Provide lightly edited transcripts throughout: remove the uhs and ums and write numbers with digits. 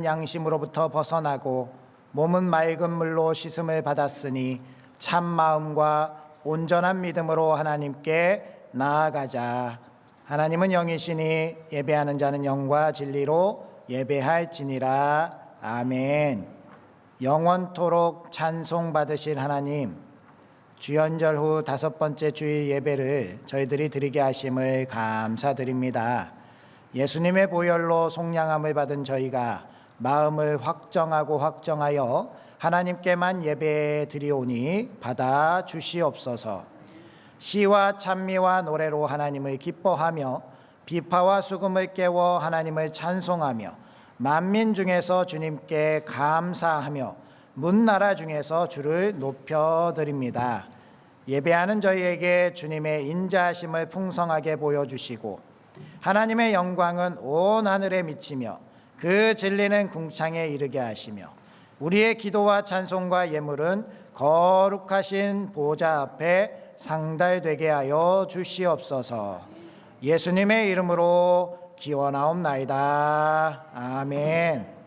양심으로부터 벗어나고 몸은 맑은 물로 씻음을 받았으니 참 마음과 온전한 믿음으로 하나님께 나아가자. 하나님은 영이시니 예배하는 자는 영과 진리로 예배할지니라. 아멘. 영원토록 찬송 받으실 하나님, 주연절 후 5번째 주일 예배를 저희들이 드리게 하심을 감사드립니다. 예수님의 보혈로 속량함을 받은 저희가 마음을 확정하여 하나님께만 예배 드리오니 받아 주시옵소서. 시와 찬미와 노래로 하나님을 기뻐하며 비파와 수금을 깨워 하나님을 찬송하며 만민 중에서 주님께 감사하며 문나라 중에서 주를 높여드립니다. 예배하는 저희에게 주님의 인자하심을 풍성하게 보여주시고 하나님의 영광은 온 하늘에 미치며 그 진리는 궁창에 이르게 하시며 우리의 기도와 찬송과 예물은 거룩하신 보좌 앞에 상달되게 하여 주시옵소서. 예수님의 이름으로 기원하옵나이다. 아멘.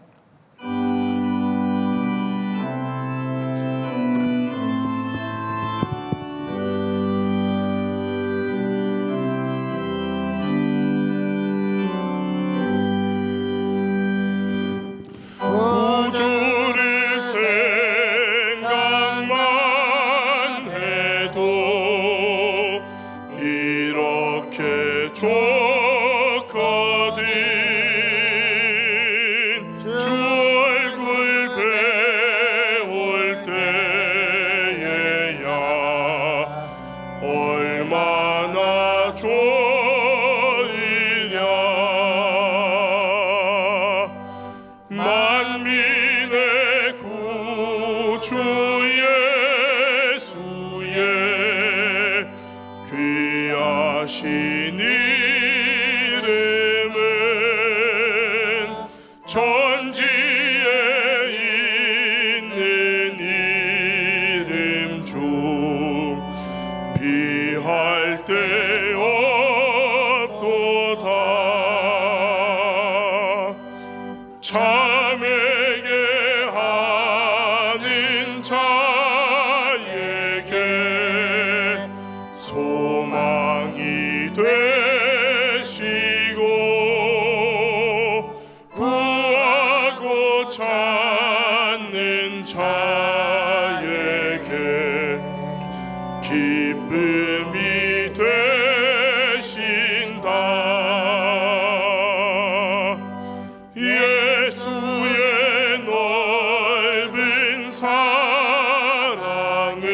기쁨이 되신다. 예수의 넓은 사랑을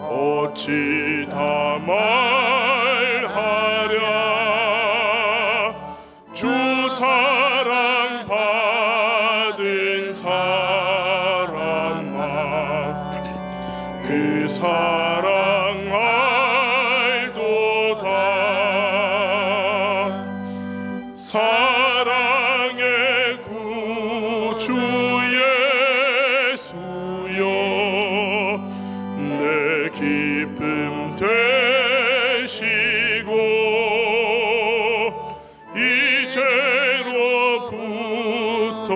어찌 다 말하랴. 주 사랑 받은 사람만 그 사랑 알도다. 사랑의 구주 예수여, 내 기쁨 되시고 이제로부터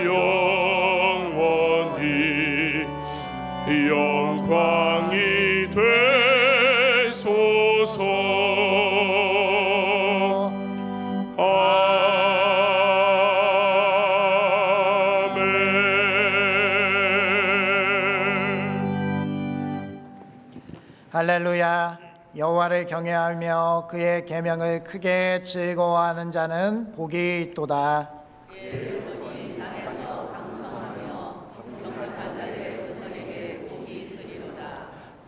영원히 영광이 되소서. 아멘. 할렐루야. 여호와를 경외하며 그의 계명을 크게 즐거워하는 자는 복이 있도다.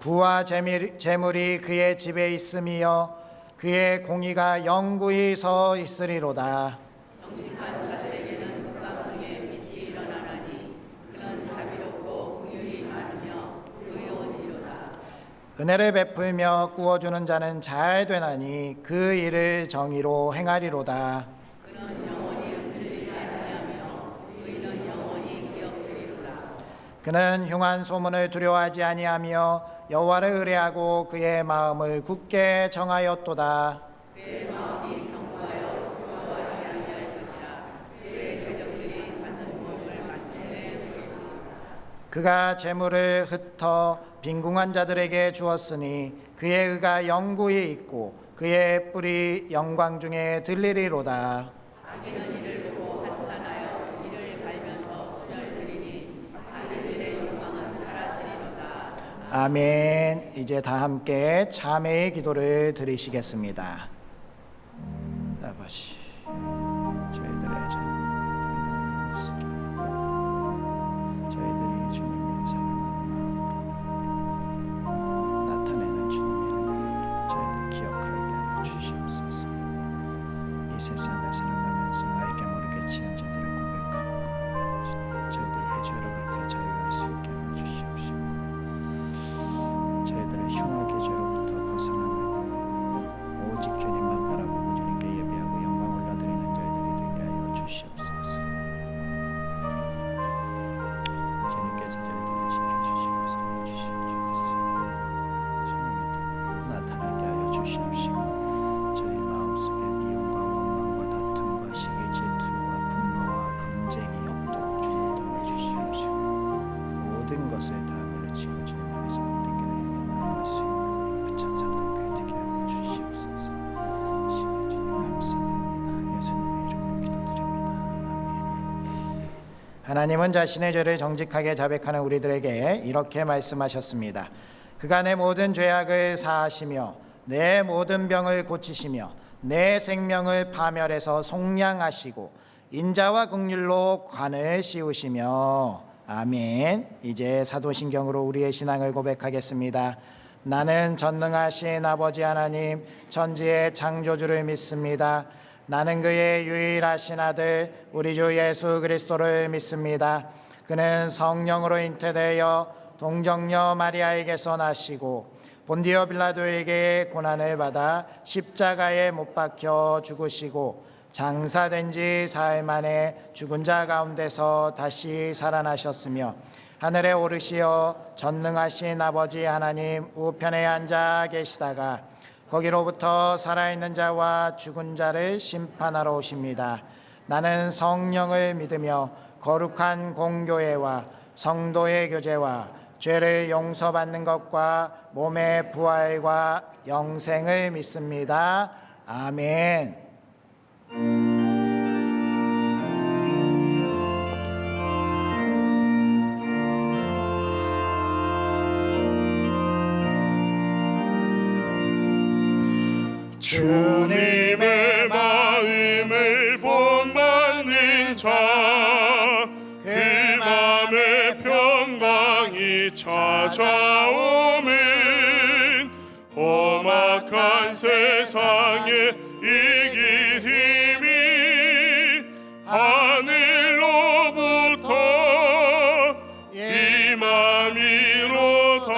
부와 재물이 그의 집에 있으며 그의 공의가 영구히 서 있으리로다. 정직한 자들에게는 북방성의 빛이 일어나나니 그는 자비롭고 긍휼이 많으며 의로우니로다. 은혜를 베풀며 구워주는 자는 잘 되나니 그 일을 정의로 행하리로다. 그는 영원히 흔들리지 아니하며 의는 영원히 기억되리로다. 그는 흉한 소문을 두려워하지 아니하며 여호와를 의뢰하고 그의 마음을 굳게 정하였도다. 그의 마음이 견고하여 두려워하지 아니하시리라. 그의 그가 재물을 흩어 빈궁한 자들에게 주었으니 그의 의가 영구히 있고 그의 뿔이 영광 중에 들리리로다. 악인은 이를 보고 한탄하여 이를 갈면서 순혈들이니 악인들의 욕망은 사라지리로다. 아멘. 이제 다 함께 참회의 기도를 드리시겠습니다. 아버지, 저희들의 저희들이 주님의 사랑하는 마음으로 나타내는 주님의 은혜를 저희들 기억하게 하여 주시옵소서. 이 세상을 살아가면서 알게 모르게 지은 죄들을 고백하고 저희들 그 죄로부터 자유할 수 있게 하여 주시옵시고 저희들을 흉악의 죄로부터 벗어나는 오직 주님만 바라보고 주님께 예배하고 영광 올려드리는 저희들이 되게 하여 주시옵소서. 주님께서 저희들을 지켜주시고 살려주시옵소서. 주님이 나타나게 하여 주시옵시고 저희 마음속에 미움과 원망과 다툼과 시기 질투와 분노와 분쟁이 없도록 주님 도와주시옵시고 모든 것을 다 물리치고 주님 앞에서 모든 길을 나아갈 수 있는 부천사들께 되게 하여 주시옵소서. 시간 주님 감사드립니다. 예수님의 이름으로 기도드립니다. 아멘. 하나님은 자신의 죄를 정직하게 자백하는 우리들에게 이렇게 말씀하셨습니다. 그가 내 모든 죄악을 사하시며 내 모든 병을 고치시며 내 생명을 파멸해서 속량하시고 인자와 긍휼로 관을 씌우시며 아멘. 이제 사도신경으로 우리의 신앙을 고백하겠습니다. 나는 전능하신 아버지 하나님 천지의 창조주를 믿습니다. 나는 그의 유일하신 아들 우리 주 예수 그리스도를 믿습니다. 그는 성령으로 잉태되어 동정녀 마리아에게서 나시고 본디오 빌라도에게 고난을 받아 십자가에 못 박혀 죽으시고 장사된 지 사흘 만에 죽은 자 가운데서 다시 살아나셨으며 하늘에 오르시어 전능하신 아버지 하나님 우편에 앉아 계시다가 거기로부터 살아있는 자와 죽은 자를 심판하러 오십니다. 나는 성령을 믿으며 거룩한 공교회와 성도의 교제와 죄를 용서받는 것과 몸의 부활과 영생을 믿습니다. 아멘. 주님의 마음을 본받는 자, 그 맘에 평강이 찾아오면 험악한 세상에 이길 힘이 하늘로부터 임함이로다.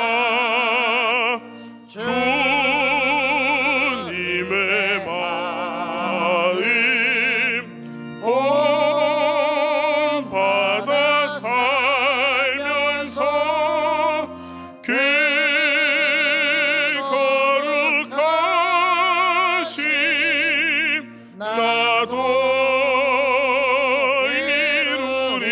주님의 마음 본받아 살면서 그 거룩하심 나도 이루리.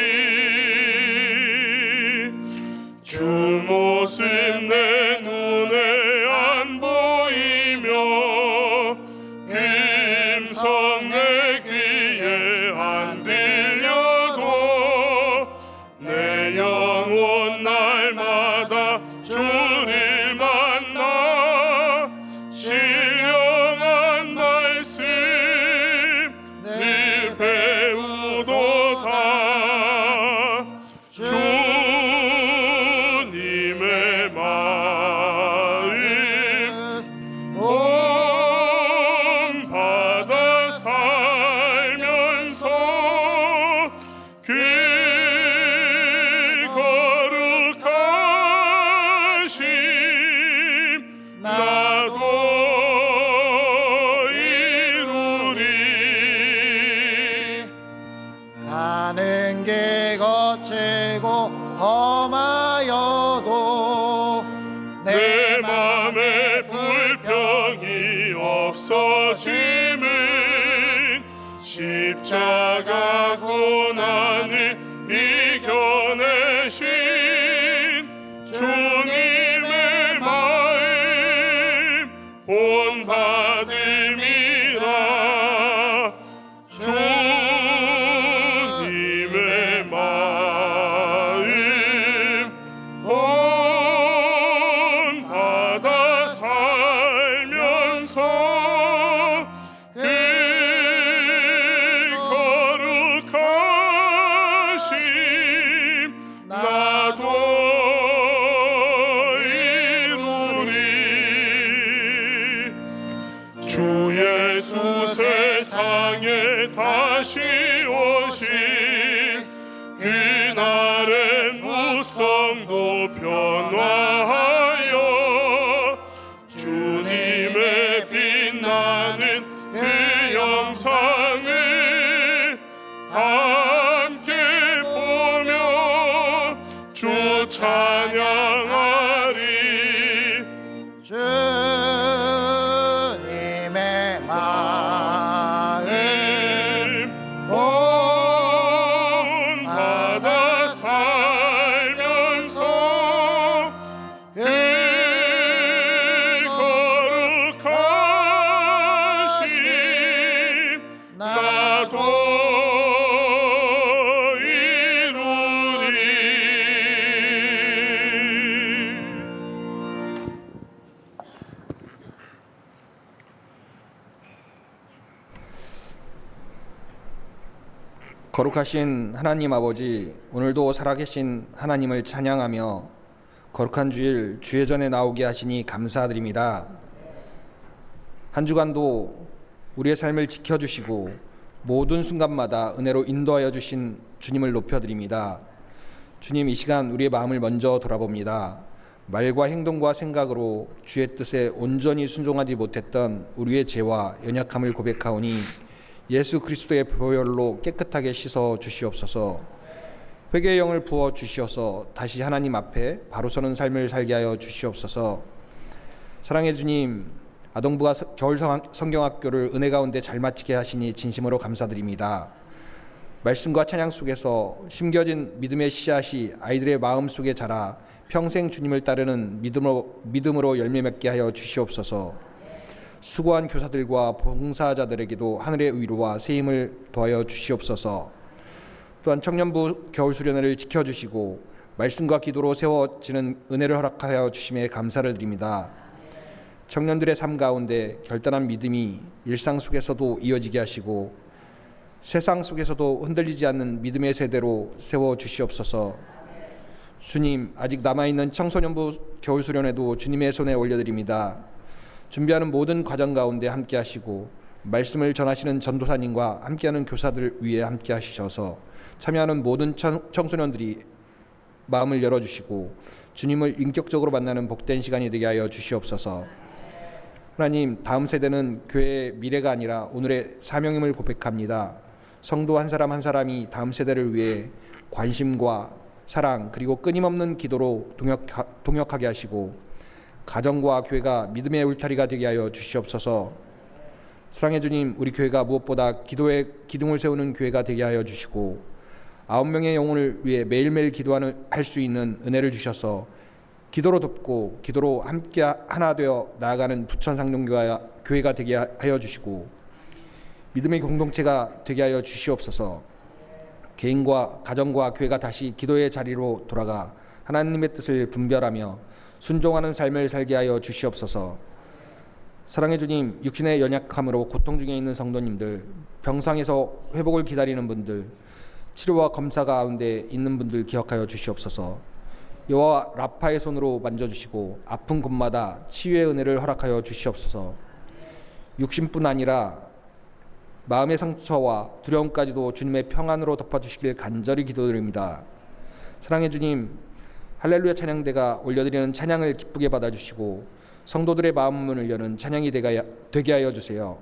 주 모습 내 눈에 안 보이며 음성 내 귀에 안 들려도 내 영혼 날마다 주를 만나 신령한 말씀 늘 배우도다. 주님의 마음 본받아 살면서 그 거룩하심 나도 이루리. 가는 길 거칠고 험하여도 내 맘에 불평이 없어짐은 십자가 고난을 이겨내신 다시 오실 그날의 무성도 변화하여 주님의 빛나는 그 영상을 함께 보며 주 찬양하리. 주님의 마음 온 바다 살면서 그 거룩하심 나도 이루리. 거룩하신 하나님 아버지, 오늘도 살아계신 하나님을 찬양하며 거룩한 주일 주의 전에 나오게 하시니 감사드립니다. 한 주간도 우리의 삶을 지켜주시고 모든 순간마다 은혜로 인도하여 주신 주님을 높여드립니다. 주님, 이 시간 우리의 마음을 먼저 돌아봅니다. 말과 행동과 생각으로 주의 뜻에 온전히 순종하지 못했던 우리의 죄와 연약함을 고백하오니 예수 그리스도의 보혈로 깨끗하게 씻어 주시옵소서. 회개의 영을 부어 주시어서 다시 하나님 앞에 바로 서는 삶을 살게 하여 주시옵소서. 사랑의 주님, 아동부가 겨울 성경학교를 은혜 가운데 잘 마치게 하시니 진심으로 감사드립니다. 말씀과 찬양 속에서 심겨진 믿음의 씨앗이 아이들의 마음 속에 자라 평생 주님을 따르는 믿음으로 열매 맺게 하여 주시옵소서. 수고한 교사들과 봉사자들에게도 하늘의 위로와 세임을 더하여 주시옵소서. 또한 청년부 겨울 수련회를 지켜주시고 말씀과 기도로 세워지는 은혜를 허락하여 주심에 감사를 드립니다. 청년들의 삶 가운데 결단한 믿음이 일상 속에서도 이어지게 하시고 세상 속에서도 흔들리지 않는 믿음의 세대로 세워 주시옵소서. 주님, 아직 남아있는 청소년부 겨울 수련회도 주님의 손에 올려드립니다. 준비하는 모든 과정 가운데 함께 하시고 말씀을 전하시는 전도사님과 함께하는 교사들 위에 함께 하시셔서 참여하는 모든 청소년들이 마음을 열어주시고 주님을 인격적으로 만나는 복된 시간이 되게 하여 주시옵소서. 하나님, 다음 세대는 교회의 미래가 아니라 오늘의 사명임을 고백합니다. 성도 한 사람 한 사람이 다음 세대를 위해 관심과 사랑 그리고 끊임없는 기도로 동역하게 하시고 가정과 교회가 믿음의 울타리가 되게 하여 주시옵소서. 사랑의 주님, 우리 교회가 무엇보다 기도의 기둥을 세우는 교회가 되게 하여 주시고 9명의 영혼을 위해 매일매일 기도할 수 있는 은혜를 주셔서 기도로 돕고 기도로 함께 하나 되어 나아가는 부천상동교회가 되게 하여 주시고 믿음의 공동체가 되게 하여 주시옵소서. 개인과 가정과 교회가 다시 기도의 자리로 돌아가 하나님의 뜻을 분별하며 순종하는 삶을 살게 하여 주시옵소서. 사랑의 주님, 육신의 연약함으로 고통 중에 있는 성도님들, 병상에서 회복을 기다리는 분들, 치료와 검사 가운데 있는 분들 기억하여 주시옵소서. 여호와 라파의 손으로 만져주시고 아픈 곳마다 치유의 은혜를 허락하여 주시옵소서. 육신뿐 아니라 마음의 상처와 두려움까지도 주님의 평안으로 덮어주시길 간절히 기도드립니다. 사랑의 주님, 할렐루야 찬양대가 올려드리는 찬양을 기쁘게 받아주시고 성도들의 마음문을 여는 찬양이 되게 하여 주세요.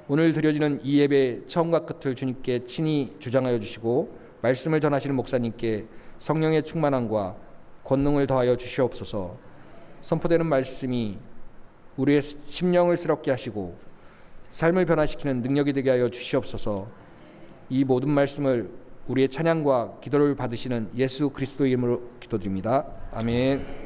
오늘 드려지는 이 예배의 처음과 끝을 주님께 친히 주장하여 주시고 말씀을 전하시는 목사님께 성령의 충만함과 권능을 더하여 주시옵소서. 선포되는 말씀이 우리의 심령을 새롭게 하시고 삶을 변화시키는 능력이 되게 하여 주시옵소서. 이 모든 말씀을 우리의 찬양과 기도를 받으시는 예수 그리스도의 이름으로 기도드립니다. 아멘.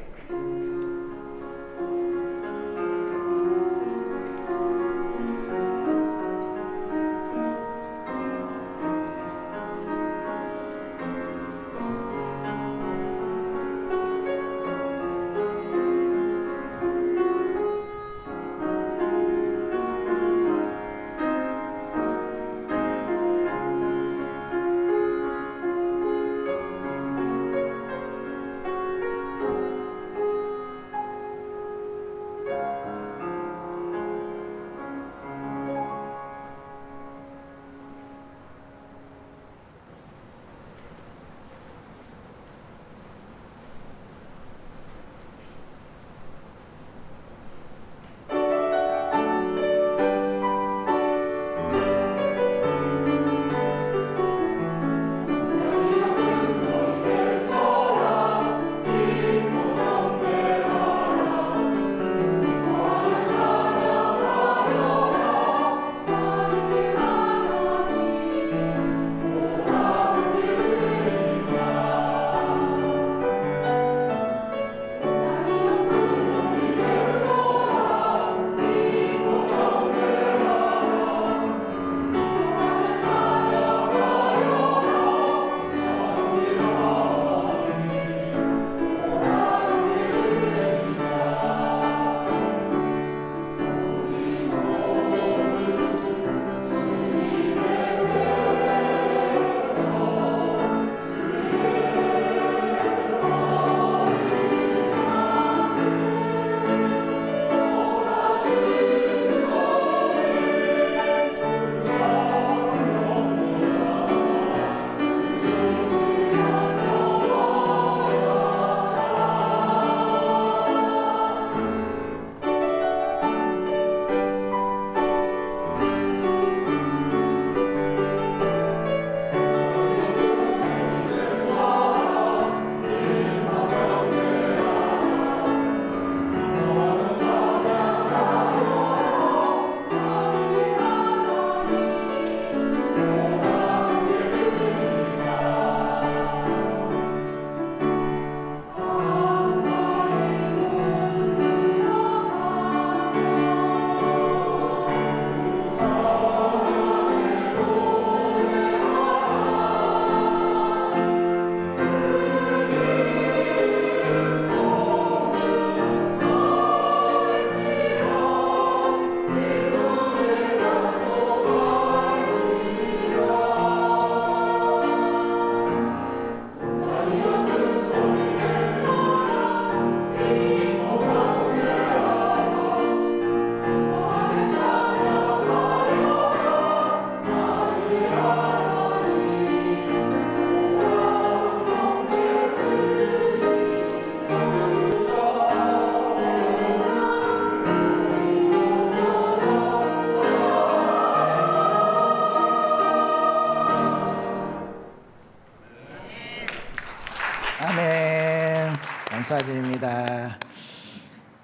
감사드립니다.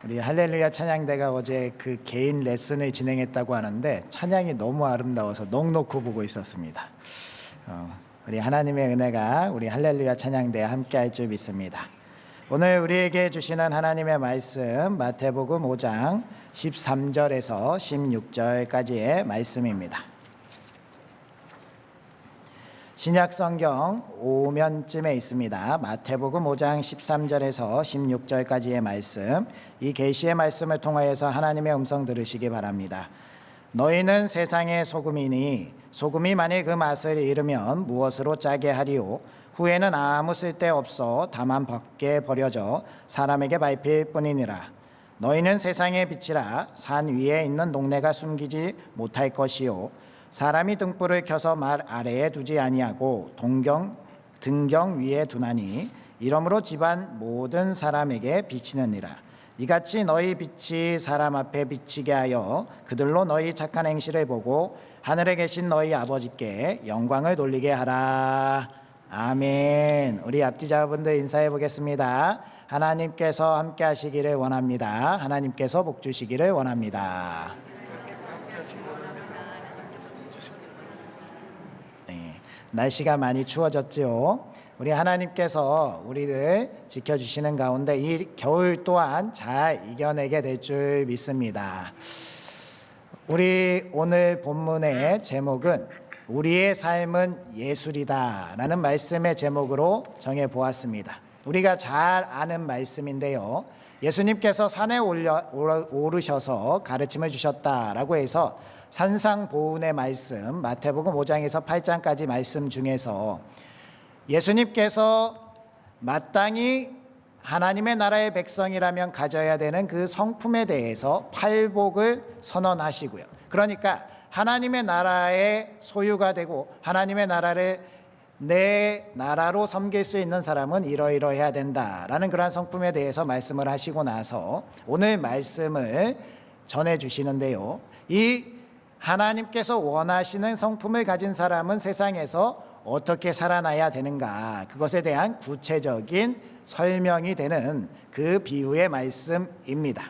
우리 할렐루야 찬양대가 어제 그 개인 레슨을 진행했다고 하는데 찬양이 너무 아름다워서 넋 놓고 보고 있었습니다. 우리 하나님의 은혜가 우리 할렐루야 찬양대와 함께 할 줄 믿습니다. 오늘 우리에게 주시는 하나님의 말씀 마태복음 5장 13절에서 16절까지의 말씀입니다. 신약 성경 5면쯤에 있습니다. 마태복음 5장 13절에서 16절까지의 말씀, 이 계시의 말씀을 통하여서 하나님의 음성 들으시기 바랍니다. 너희는 세상의 소금이니 소금이 만일 그 맛을 잃으면 무엇으로 짜게 하리요? 후에는 아무 쓸데없어 다만 밖에 버려져 사람에게 밟힐 뿐이니라. 너희는 세상의 빛이라. 산 위에 있는 동네가 숨기지 못할 것이요 사람이 등불을 켜서 말 아래에 두지 아니하고 등경 위에 두나니 이러므로 집안 모든 사람에게 비치느니라. 이같이 너희 빛이 사람 앞에 비치게 하여 그들로 너희 착한 행실을 보고 하늘에 계신 너희 아버지께 영광을 돌리게 하라. 아멘. 우리 앞뒤자분들 인사해 보겠습니다. 하나님께서 함께 하시기를 원합니다. 하나님께서 복 주시기를 원합니다. 날씨가 많이 추워졌죠. 우리 하나님께서 우리를 지켜주시는 가운데 이 겨울 또한 잘 이겨내게 될 줄 믿습니다. 우리 오늘 본문의 제목은 우리의 삶은 예술이다 라는 말씀의 제목으로 정해보았습니다. 우리가 잘 아는 말씀인데요, 예수님께서 산에 오르셔서 가르침을 주셨다라고 해서 산상보훈의 말씀, 마태복음 5장에서 8장까지 말씀 중에서 예수님께서 마땅히 하나님의 나라의 백성이라면 가져야 되는 그 성품에 대해서 팔복을 선언하시고요. 그러니까 하나님의 나라의 소유가 되고 하나님의 나라를 내 나라로 섬길 수 있는 사람은 이러이러해야 된다라는 그러한 성품에 대해서 말씀을 하시고 나서 오늘 말씀을 전해주시는데요, 이 하나님께서 원하시는 성품을 가진 사람은 세상에서 어떻게 살아나야 되는가, 그것에 대한 구체적인 설명이 되는 그 비유의 말씀입니다.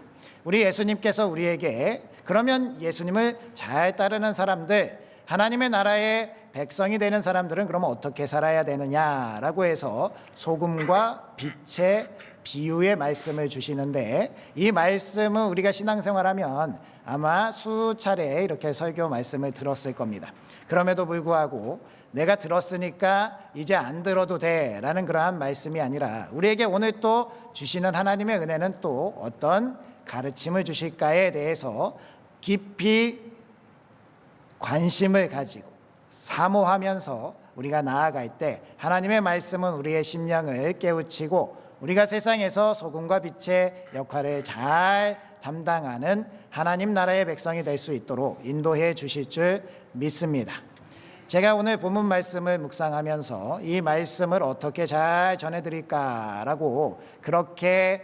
우리 예수님께서 우리에게 그러면 예수님을 잘 따르는 사람들, 하나님의 나라의 백성이 되는 사람들은 그러면 어떻게 살아야 되느냐라고 해서 소금과 빛의 비유의 말씀을 주시는데, 이 말씀은 우리가 신앙생활하면 아마 수차례 이렇게 설교 말씀을 들었을 겁니다. 그럼에도 불구하고 내가 들었으니까 이제 안 들어도 돼 라는 그러한 말씀이 아니라 우리에게 오늘 또 주시는 하나님의 은혜는 또 어떤 가르침을 주실까에 대해서 깊이 관심을 가지고 사모하면서 우리가 나아갈 때 하나님의 말씀은 우리의 심령을 깨우치고 우리가 세상에서 소금과 빛의 역할을 잘 담당하는 하나님 나라의 백성이 될 수 있도록 인도해 주실 줄 믿습니다. 제가 오늘 본문 말씀을 묵상하면서 이 말씀을 어떻게 잘 전해드릴까라고 그렇게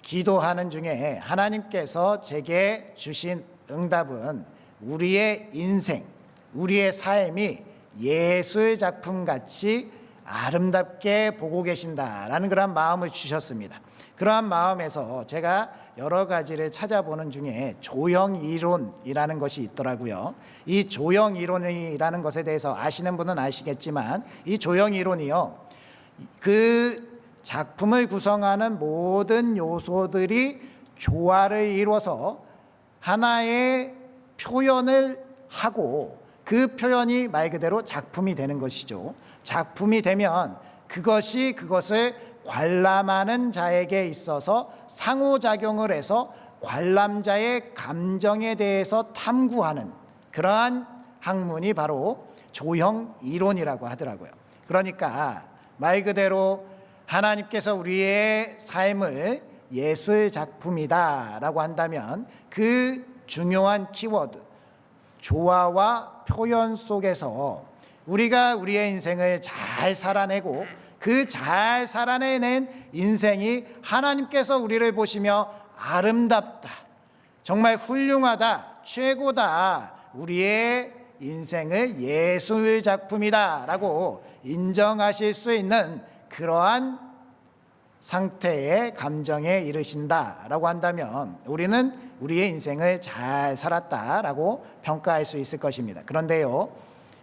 기도하는 중에 하나님께서 제게 주신 응답은 우리의 인생, 우리의 삶이 예술 작품같이 아름답게 보고 계신다라는 그런 마음을 주셨습니다. 그러한 마음에서 제가 여러 가지를 찾아보는 중에 조형 이론이라는 것이 있더라고요. 이 조형 이론이라는 것에 대해서 아시는 분은 아시겠지만 이 조형 이론이요, 그 작품을 구성하는 모든 요소들이 조화를 이루어서 하나의 표현을 하고 그 표현이 말 그대로 작품이 되는 것이죠. 작품이 되면 그것을 관람하는 자에게 있어서 상호작용을 해서 관람자의 감정에 대해서 탐구하는 그러한 학문이 바로 조형 이론이라고 하더라고요. 그러니까 말 그대로 하나님께서 우리의 삶을 예술 작품이다라고 한다면 그 중요한 키워드, 조화와 표현 속에서 우리가 우리의 인생을 잘 살아내고 그 잘 살아내는 인생이 하나님께서 우리를 보시며 아름답다, 정말 훌륭하다, 최고다, 우리의 인생을 예술 작품이다 라고 인정하실 수 있는 그러한 상태의 감정에 이르신다라고 한다면 우리는 우리의 인생을 잘 살았다라고 평가할 수 있을 것입니다. 그런데요,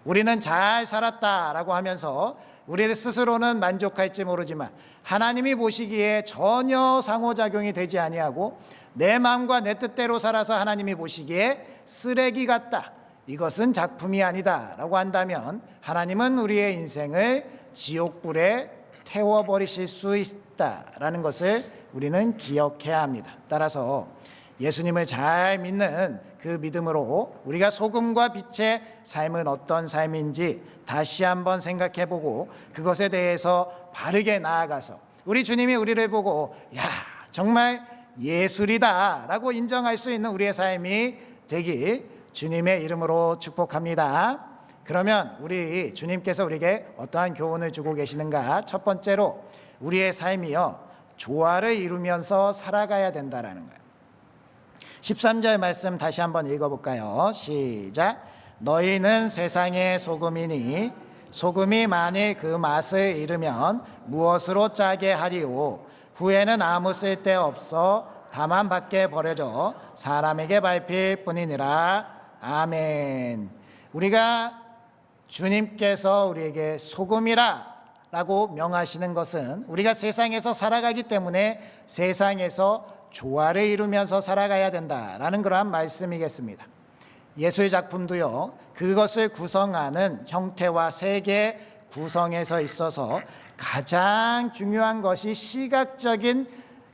우리는 잘 살았다라고 하면서 우리 스스로는 만족할지 모르지만 하나님이 보시기에 전혀 상호작용이 되지 아니하고 내 마음과 내 뜻대로 살아서 하나님이 보시기에 쓰레기 같다, 이것은 작품이 아니다 라고 한다면 하나님은 우리의 인생을 지옥불에 태워버리실 수 있다라는 것을 우리는 기억해야 합니다. 따라서 예수님을 잘 믿는 그 믿음으로 우리가 소금과 빛의 삶은 어떤 삶인지 다시 한번 생각해보고 그것에 대해서 바르게 나아가서 우리 주님이 우리를 보고 야, 정말 예술이다 라고 인정할 수 있는 우리의 삶이 되길 주님의 이름으로 축복합니다. 그러면 우리 주님께서 우리에게 어떠한 교훈을 주고 계시는가? 첫 번째로 우리의 삶이요, 조화를 이루면서 살아가야 된다라는 거예요. 13절 말씀 다시 한번 읽어볼까요? 시작. 너희는 세상의 소금이니 소금이 만일 그 맛을 잃으면 무엇으로 짜게 하리오? 후에는 아무 쓸데없어 다만 밖에 버려져 사람에게 밟힐 뿐이니라. 아멘. 우리가 주님께서 우리에게 소금이라 라고 명하시는 것은 우리가 세상에서 살아가기 때문에 세상에서 조화를 이루면서 살아가야 된다라는 그러한 말씀이겠습니다. 예술 작품도요, 그것을 구성하는 형태와 색의 구성에서 있어서 가장 중요한 것이 시각적인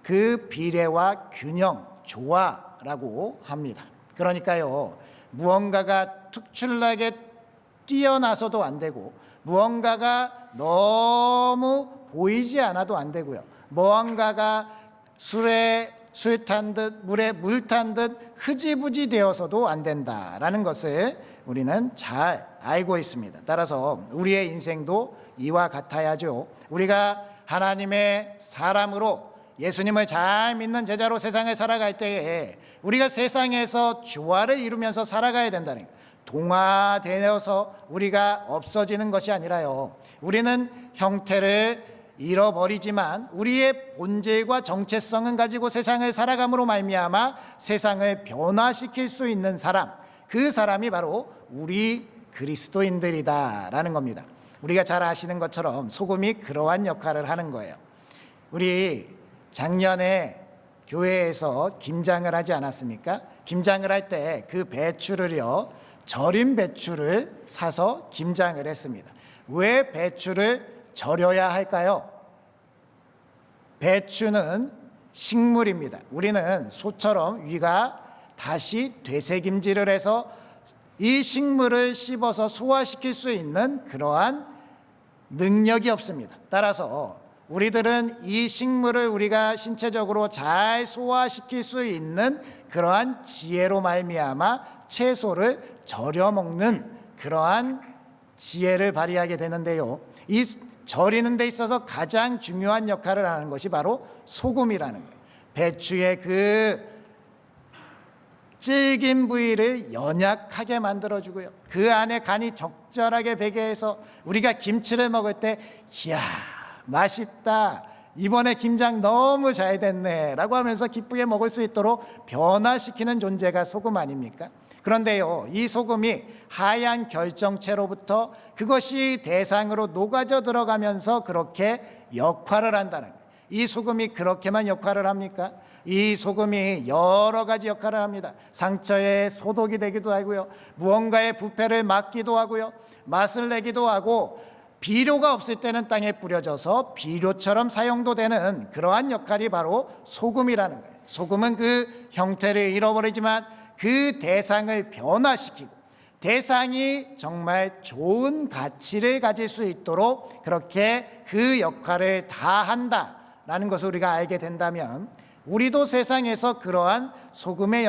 그 비례와 균형, 조화라고 합니다. 그러니까요, 무언가가 특출나게 뛰어나서도 안 되고 무언가가 너무 보이지 않아도 안 되고요, 무언가가 술에 술 탄 듯 물에 물 탄 듯 흐지부지 되어서도 안 된다라는 것을 우리는 잘 알고 있습니다. 따라서 우리의 인생도 이와 같아야죠. 우리가 하나님의 사람으로 예수님을 잘 믿는 제자로 세상을 살아갈 때에 우리가 세상에서 조화를 이루면서 살아가야 된다는 거예요. 동화되어서 우리가 없어지는 것이 아니라요, 우리는 형태를 잃어버리지만 우리의 본질과 정체성은 가지고 세상을 살아감으로 말미암아 세상을 변화시킬 수 있는 사람, 그 사람이 바로 우리 그리스도인들이다라는 겁니다. 우리가 잘 아시는 것처럼 소금이 그러한 역할을 하는 거예요. 우리 작년에 교회에서 김장을 하지 않았습니까? 김장을 할 때 그 배추를요, 절인 배추를 사서 김장을 했습니다. 왜 배추를 절여야 할까요? 배추는 식물입니다. 우리는 소처럼 위가 다시 되새김질을 해서 이 식물을 씹어서 소화시킬 수 있는 그러한 능력이 없습니다. 따라서 우리들은 이 식물을 우리가 신체적으로 잘 소화시킬 수 있는 그러한 지혜로 말미암아 채소를 절여 먹는 그러한 지혜를 발휘하게 되는데요, 이 절이는 데 있어서 가장 중요한 역할을 하는 것이 바로 소금이라는 거예요. 배추의 그 질긴 부위를 연약하게 만들어주고요, 그 안에 간이 적절하게 배게 해서 우리가 김치를 먹을 때 이야 맛있다, 이번에 김장 너무 잘 됐네 라고 하면서 기쁘게 먹을 수 있도록 변화시키는 존재가 소금 아닙니까? 그런데요, 이 소금이 하얀 결정체로부터 그것이 대상으로 녹아져 들어가면서 그렇게 역할을 한다는 거예요. 이 소금이 그렇게만 역할을 합니까? 이 소금이 여러 가지 역할을 합니다. 상처의 소독이 되기도 하고요, 무언가의 부패를 막기도 하고요, 맛을 내기도 하고, 비료가 없을 때는 땅에 뿌려져서 비료처럼 사용도 되는 그러한 역할이 바로 소금이라는 거예요. 소금은 그 형태를 잃어버리지만 그 대상을 변화시키고 대상이 정말 좋은 가치를 가질 수 있도록 그렇게 그 역할을 다 한다라는 것을 우리가 알게 된다면 우리도 세상에서 그러한 소금의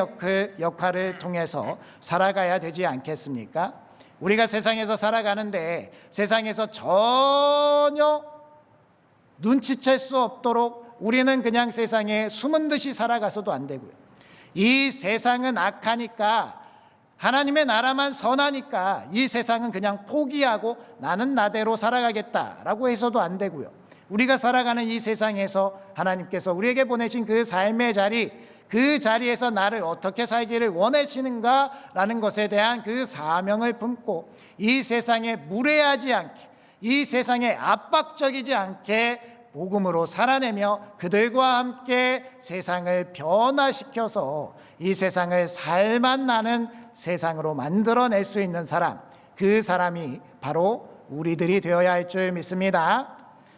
역할을 통해서 살아가야 되지 않겠습니까? 우리가 세상에서 살아가는데 세상에서 전혀 눈치챌 수 없도록 우리는 그냥 세상에 숨은 듯이 살아가서도 안 되고요, 이 세상은 악하니까 하나님의 나라만 선하니까 이 세상은 그냥 포기하고 나는 나대로 살아가겠다라고 해서도 안 되고요, 우리가 살아가는 이 세상에서 하나님께서 우리에게 보내신 그 삶의 자리, 그 자리에서 나를 어떻게 살기를 원하시는가라는 것에 대한 그 사명을 품고 이 세상에 무례하지 않게, 이 세상에 압박적이지 않게 복음으로 살아내며 그들과 함께 세상을 변화시켜서 이 세상을 살맛 나는 세상으로 만들어낼 수 있는 사람, 그 사람이 바로 우리들이 되어야 할 줄 믿습니다.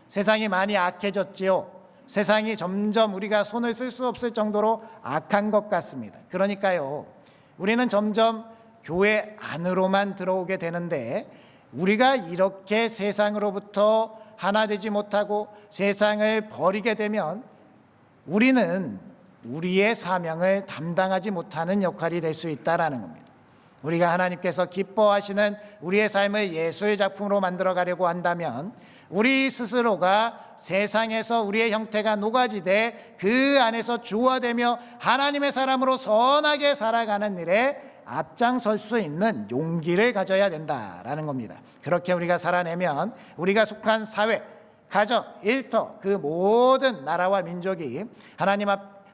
세상이 많이 악해졌지요. 세상이 점점 우리가 손을 쓸 수 없을 정도로 악한 것 같습니다. 그러니까요, 우리는 점점 교회 안으로만 들어오게 되는데, 우리가 이렇게 세상으로부터 하나 되지 못하고 세상을 버리게 되면 우리는 우리의 사명을 담당하지 못하는 역할이 될 수 있다라는 겁니다. 우리가 하나님께서 기뻐하시는 우리의 삶을 예수의 작품으로 만들어 가려고 한다면 우리 스스로가 세상에서 우리의 형태가 녹아지되 그 안에서 주화되며 하나님의 사람으로 선하게 살아가는 일에 앞장설 수 있는 용기를 가져야 된다라는 겁니다. 그렇게 우리가 살아내면 우리가 속한 사회, 가정, 일터, 그 모든 나라와 민족이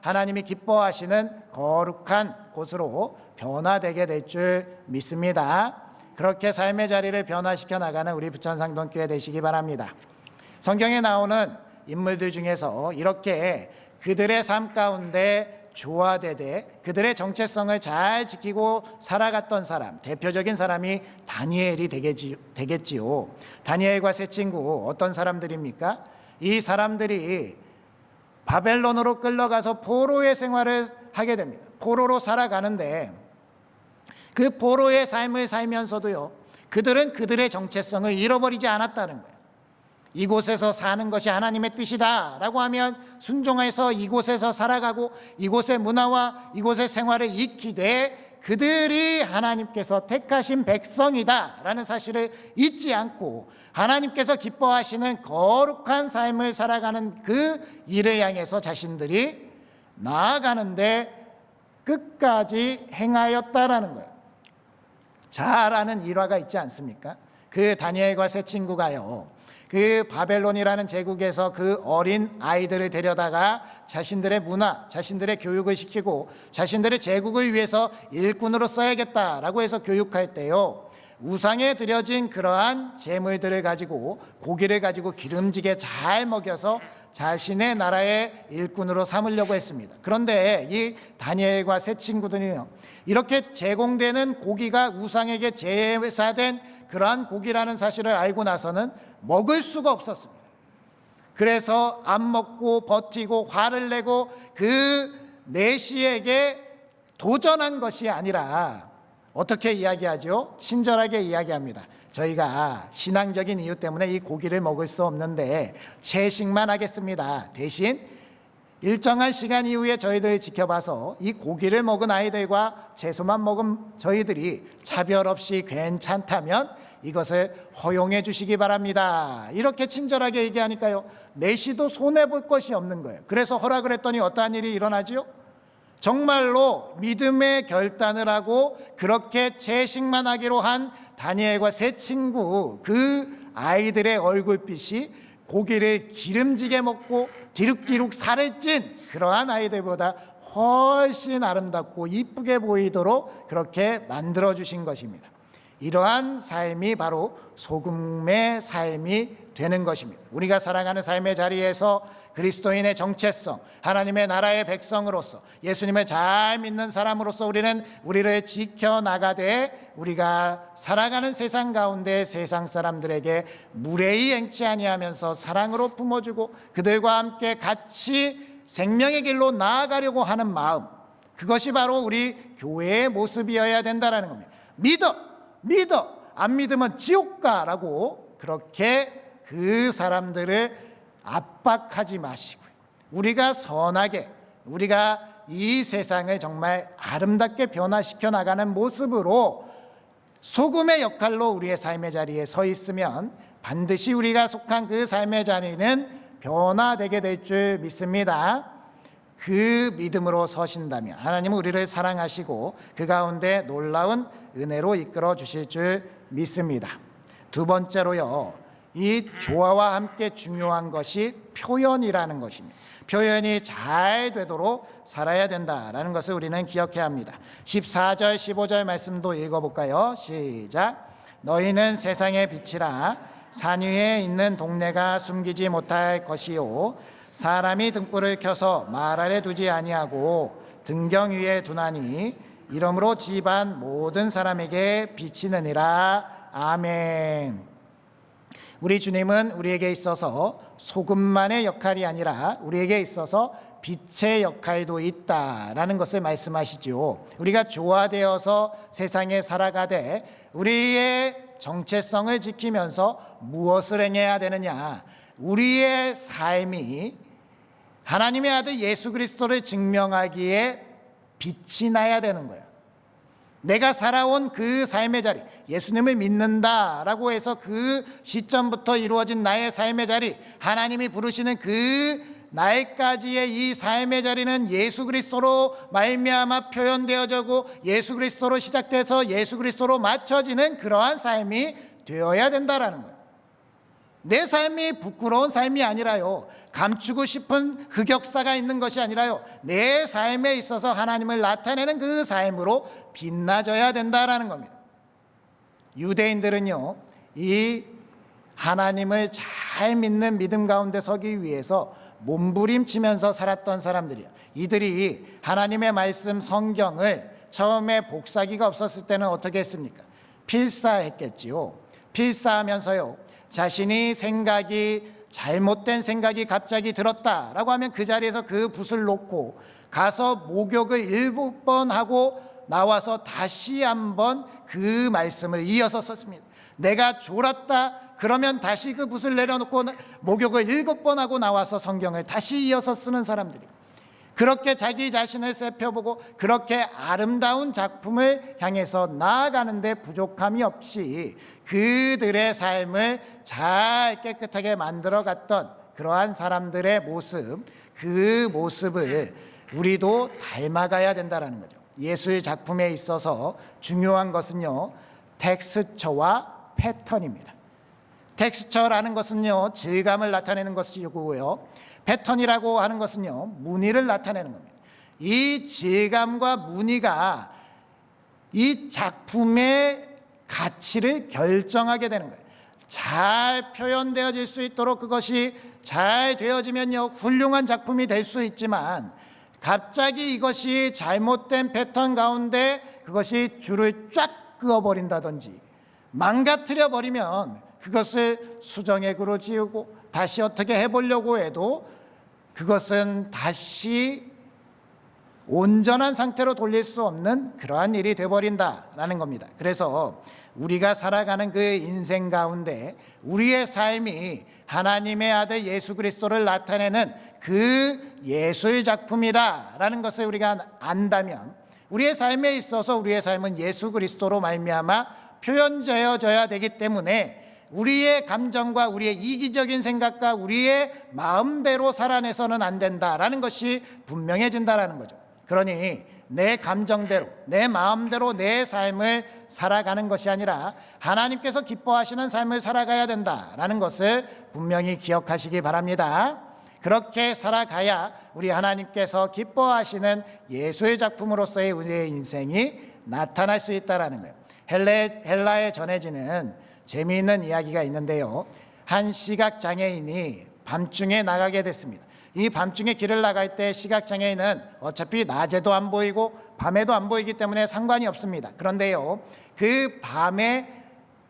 하나님이 기뻐하시는 거룩한 곳으로 변화되게 될 줄 믿습니다. 그렇게 삶의 자리를 변화시켜 나가는 우리 부천상동교회 되시기 바랍니다. 성경에 나오는 인물들 중에서 이렇게 그들의 삶 가운데 조화되되 그들의 정체성을 잘 지키고 살아갔던 사람, 대표적인 사람이 다니엘이 되겠지요. 다니엘과 세 친구 어떤 사람들입니까? 이 사람들이 바벨론으로 끌려가서 포로의 생활을 하게 됩니다. 포로로 살아가는데 그 포로의 삶을 살면서도요, 그들은 그들의 정체성을 잃어버리지 않았다는 거예요. 이곳에서 사는 것이 하나님의 뜻이다 라고 하면 순종해서 이곳에서 살아가고 이곳의 문화와 이곳의 생활을 익히되 그들이 하나님께서 택하신 백성이다 라는 사실을 잊지 않고 하나님께서 기뻐하시는 거룩한 삶을 살아가는 그 일을 향해서 자신들이 나아가는데 끝까지 행하였다라는 거예요. 잘 아는 일화가 있지 않습니까? 그 다니엘과 세 친구가요, 그 바벨론이라는 제국에서 그 어린 아이들을 데려다가 자신들의 문화, 자신들의 교육을 시키고 자신들의 제국을 위해서 일꾼으로 써야겠다라고 해서 교육할 때요, 우상에 드려진 그러한 제물들을 가지고 고기를 가지고 기름지게 잘 먹여서 자신의 나라의 일꾼으로 삼으려고 했습니다. 그런데 이 다니엘과 세 친구들이요, 이렇게 제공되는 고기가 우상에게 제사된 그러한 고기라는 사실을 알고 나서는 먹을 수가 없었습니다. 그래서 안 먹고 버티고 화를 내고 그 내시에게 도전한 것이 아니라 어떻게 이야기하죠? 친절하게 이야기합니다. 저희가 신앙적인 이유 때문에 이 고기를 먹을 수 없는데 채식만 하겠습니다. 대신 일정한 시간 이후에 저희들을 지켜봐서 이 고기를 먹은 아이들과 채소만 먹은 저희들이 차별 없이 괜찮다면 이것을 허용해 주시기 바랍니다. 이렇게 친절하게 얘기하니까요, 내시도 손해볼 것이 없는 거예요. 그래서 허락을 했더니 어떠한 일이 일어나지요? 정말로 믿음의 결단을 하고 그렇게 채식만 하기로 한 다니엘과 세 친구, 그 아이들의 얼굴빛이 고기를 기름지게 먹고 뒤룩뒤룩 살을 찐 그러한 아이들보다 훨씬 아름답고 이쁘게 보이도록 그렇게 만들어주신 것입니다. 이러한 삶이 바로 소금의 삶이 되는 것입니다. 우리가 살아가는 삶의 자리에서 그리스도인의 정체성, 하나님의 나라의 백성으로서 예수님을 잘 믿는 사람으로서 우리는 우리를 지켜나가되 우리가 살아가는 세상 가운데 세상 사람들에게 무례히 행치 아니하면서 사랑으로 품어주고 그들과 함께 같이 생명의 길로 나아가려고 하는 마음, 그것이 바로 우리 교회의 모습이어야 된다는 겁니다. 믿어 안 믿으면 지옥 가라고 그렇게 그 사람들을 압박하지 마시고요, 우리가 선하게, 우리가 이 세상을 정말 아름답게 변화시켜 나가는 모습으로 소금의 역할로 우리의 삶의 자리에 서 있으면 반드시 우리가 속한 그 삶의 자리는 변화되게 될 줄 믿습니다. 그 믿음으로 서신다면 하나님은 우리를 사랑하시고 그 가운데 놀라운 은혜로 이끌어 주실 줄 믿습니다. 두 번째로요, 이 조화와 함께 중요한 것이 표현이라는 것입니다. 표현이 잘 되도록 살아야 된다라는 것을 우리는 기억해야 합니다. 14절 15절 말씀도 읽어볼까요? 시작. 너희는 세상의 빛이라. 산 위에 있는 동네가 숨기지 못할 것이요 사람이 등불을 켜서 말 아래 두지 아니하고 등경 위에 두나니 이러므로 집안 모든 사람에게 비치느니라. 아멘. 우리 주님은 우리에게 있어서 소금만의 역할이 아니라 우리에게 있어서 빛의 역할도 있다라는 것을 말씀하시죠. 우리가 조화되어서 세상에 살아가되 우리의 정체성을 지키면서 무엇을 행해야 되느냐? 우리의 삶이 하나님의 아들 예수 그리스도를 증명하기에 빛이 나야 되는 거예요. 내가 살아온 그 삶의 자리, 예수님을 믿는다라고 해서 그 시점부터 이루어진 나의 삶의 자리, 하나님이 부르시는 그 날까지의 이 삶의 자리는 예수 그리스도로 말미암아 표현되어지고 예수 그리스도로 시작돼서 예수 그리스도로 맞춰지는 그러한 삶이 되어야 된다라는 거예요. 내 삶이 부끄러운 삶이 아니라요, 감추고 싶은 흑역사가 있는 것이 아니라요, 내 삶에 있어서 하나님을 나타내는 그 삶으로 빛나져야 된다라는 겁니다. 유대인들은요, 이 하나님을 잘 믿는 믿음 가운데 서기 위해서 몸부림치면서 살았던 사람들이에요. 이들이 하나님의 말씀 성경을 처음에 복사기가 없었을 때는 어떻게 했습니까? 필사했겠지요. 필사하면서요, 자신이 잘못된 생각이 갑자기 들었다라고 하면 그 자리에서 그 붓을 놓고 가서 목욕을 7번 하고 나와서 다시 한번 그 말씀을 이어서 썼습니다. 내가 졸았다 그러면 다시 그 붓을 내려놓고 목욕을 7번 하고 나와서 성경을 다시 이어서 쓰는 사람들이, 그렇게 자기 자신을 살펴보고 그렇게 아름다운 작품을 향해서 나아가는데 부족함이 없이 그들의 삶을 잘 깨끗하게 만들어갔던 그러한 사람들의 모습, 그 모습을 우리도 닮아가야 된다는 거죠. 예술 작품에 있어서 중요한 것은요, 텍스처와 패턴입니다. 텍스처라는 것은요, 질감을 나타내는 것이고요, 패턴이라고 하는 것은요, 무늬를 나타내는 겁니다. 이 질감과 무늬가 이 작품의 가치를 결정하게 되는 거예요. 잘 표현되어질 수 있도록 그것이 잘 되어지면요, 훌륭한 작품이 될 수 있지만 갑자기 이것이 잘못된 패턴 가운데 그것이 줄을 쫙 그어버린다든지 망가뜨려 버리면 그것을 수정액으로 지우고 다시 어떻게 해보려고 해도 그것은 다시 온전한 상태로 돌릴 수 없는 그러한 일이 되어버린다라는 겁니다. 그래서 우리가 살아가는 그 인생 가운데 우리의 삶이 하나님의 아들 예수 그리스도를 나타내는 그 예술 작품이다라는 것을 우리가 안다면 우리의 삶에 있어서 우리의 삶은 예수 그리스도로 말미암아 표현되어져야 되기 때문에 우리의 감정과 우리의 이기적인 생각과 우리의 마음대로 살아내서는 안 된다라는 것이 분명해진다라는 거죠. 그러니 내 감정대로, 내 마음대로 내 삶을 살아가는 것이 아니라 하나님께서 기뻐하시는 삶을 살아가야 된다라는 것을 분명히 기억하시기 바랍니다. 그렇게 살아가야 우리 하나님께서 기뻐하시는 예수의 작품으로서의 우리의 인생이 나타날 수 있다는 거예요. 헬라에 전해지는 재미있는 이야기가 있는데요, 한 시각장애인이 밤중에 나가게 됐습니다. 이 밤중에 길을 나갈 때 시각장애인은 어차피 낮에도 안 보이고 밤에도 안 보이기 때문에 상관이 없습니다. 그런데요, 그 밤에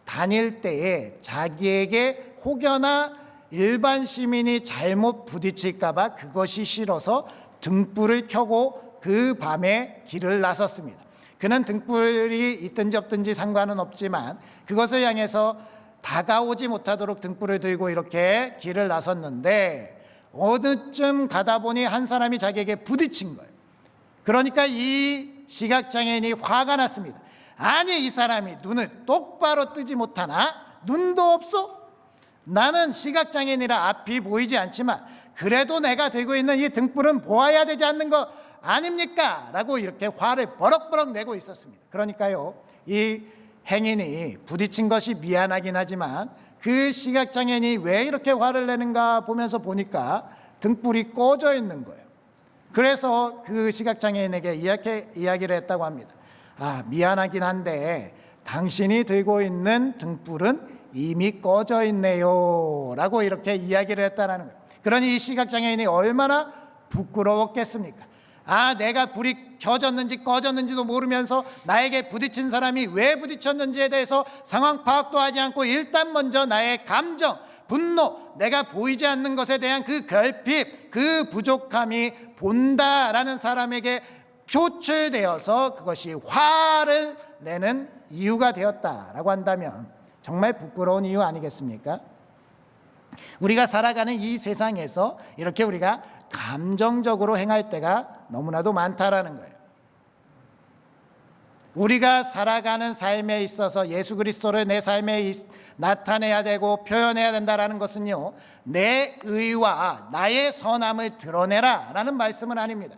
다닐 때에 자기에게 혹여나 일반 시민이 잘못 부딪힐까 봐 그것이 싫어서 등불을 켜고 그 밤에 길을 나섰습니다. 그는 등불이 있든지 없든지 상관은 없지만 그것을 향해서 다가오지 못하도록 등불을 들고 이렇게 길을 나섰는데 어느쯤 가다 보니 한 사람이 자기에게 부딪힌 거예요. 그러니까 이 시각장애인이 화가 났습니다. 아니, 이 사람이 눈을 똑바로 뜨지 못하나? 눈도 없어? 나는 시각장애인이라 앞이 보이지 않지만 그래도 내가 들고 있는 이 등불은 보아야 되지 않는 거 아닙니까? 라고 이렇게 화를 버럭버럭 내고 있었습니다. 그러니까요, 이 행인이 부딪힌 것이 미안하긴 하지만 그 시각장애인이 왜 이렇게 화를 내는가 보면서 보니까 등불이 꺼져 있는 거예요. 그래서 그 시각장애인에게 이야기를 했다고 합니다. 미안하긴 한데 당신이 들고 있는 등불은 이미 꺼져 있네요 라고 이렇게 이야기를 했다는 거예요. 그러니 이 시각장애인이 얼마나 부끄러웠겠습니까? 내가 불이 켜졌는지 꺼졌는지도 모르면서 나에게 부딪힌 사람이 왜 부딪혔는지에 대해서 상황 파악도 하지 않고 일단 먼저 나의 감정, 분노, 내가 보이지 않는 것에 대한 그 결핍, 그 부족함이 본다라는 사람에게 표출되어서 그것이 화를 내는 이유가 되었다라고 한다면 정말 부끄러운 이유 아니겠습니까? 우리가 살아가는 이 세상에서 이렇게 우리가 감정적으로 행할 때가 너무나도 많다라는 거예요. 우리가 살아가는 삶에 있어서 예수 그리스도를 내 삶에 나타내야 되고 표현해야 된다라는 것은요, 내 의와 나의 선함을 드러내라 라는 말씀은 아닙니다.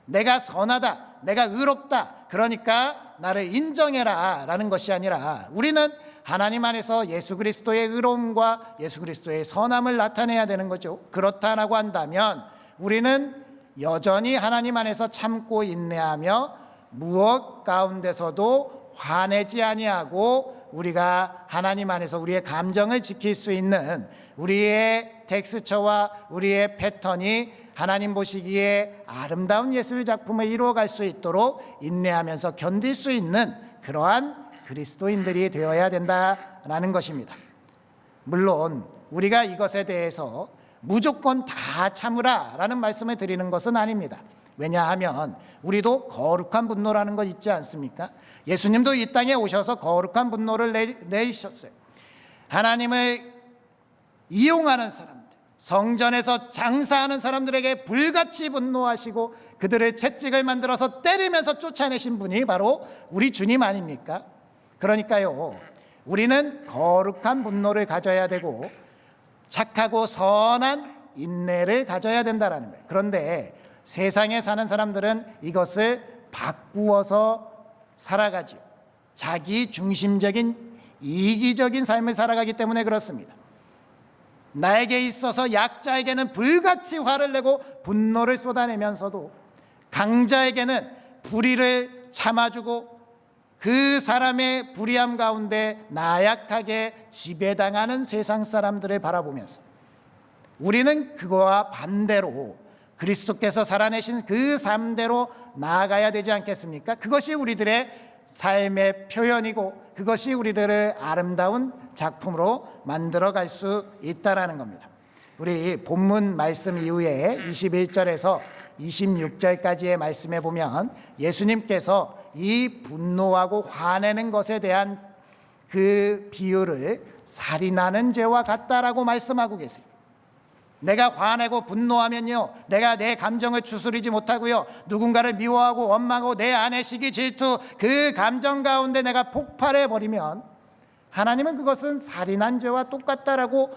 내가 선하다, 내가 의롭다, 그러니까 나를 인정해라 라는 것이 아니라 우리는 하나님 안에서 예수 그리스도의 의로움과 예수 그리스도의 선함을 나타내야 되는 거죠. 그렇다라고 한다면 우리는 여전히 하나님 안에서 참고 인내하며 무엇 가운데서도 화내지 아니하고 우리가 하나님 안에서 우리의 감정을 지킬 수 있는 우리의 텍스처와 우리의 패턴이 하나님 보시기에 아름다운 예술 작품을 이루어갈 수 있도록 인내하면서 견딜 수 있는 그러한 그리스도인들이 되어야 된다라는 것입니다. 물론 우리가 이것에 대해서 무조건 다 참으라 라는 말씀을 드리는 것은 아닙니다. 왜냐하면 우리도 거룩한 분노라는 것 있지 않습니까? 예수님도 이 땅에 오셔서 거룩한 분노를 내셨어요. 하나님을 이용하는 사람들, 성전에서 장사하는 사람들에게 불같이 분노하시고 그들의 채찍을 만들어서 때리면서 쫓아내신 분이 바로 우리 주님 아닙니까? 그러니까요, 우리는 거룩한 분노를 가져야 되고 착하고 선한 인내를 가져야 된다는 거예요. 그런데 세상에 사는 사람들은 이것을 바꾸어서 살아가죠. 자기 중심적인 이기적인 삶을 살아가기 때문에 그렇습니다. 나에게 있어서 약자에게는 불같이 화를 내고 분노를 쏟아내면서도 강자에게는 불의를 참아주고 그 사람의 불의함 가운데 나약하게 지배당하는 세상 사람들을 바라보면서 우리는 그거와 반대로 그리스도께서 살아내신 그 삶대로 나아가야 되지 않겠습니까? 그것이 우리들의 삶의 표현이고 그것이 우리들을 아름다운 작품으로 만들어갈 수 있다라는 겁니다. 우리 본문 말씀 이후에 21절에서 26절까지의 말씀에 보면 예수님께서 이 분노하고 화내는 것에 대한 그 비유를 살인하는 죄와 같다라고 말씀하고 계세요. 내가 화내고 분노하면요, 내가 내 감정을 추스리지 못하고요, 누군가를 미워하고 원망하고 내 안에 시기 질투 그 감정 가운데 내가 폭발해 버리면 하나님은 그것은 살인한 죄와 똑같다라고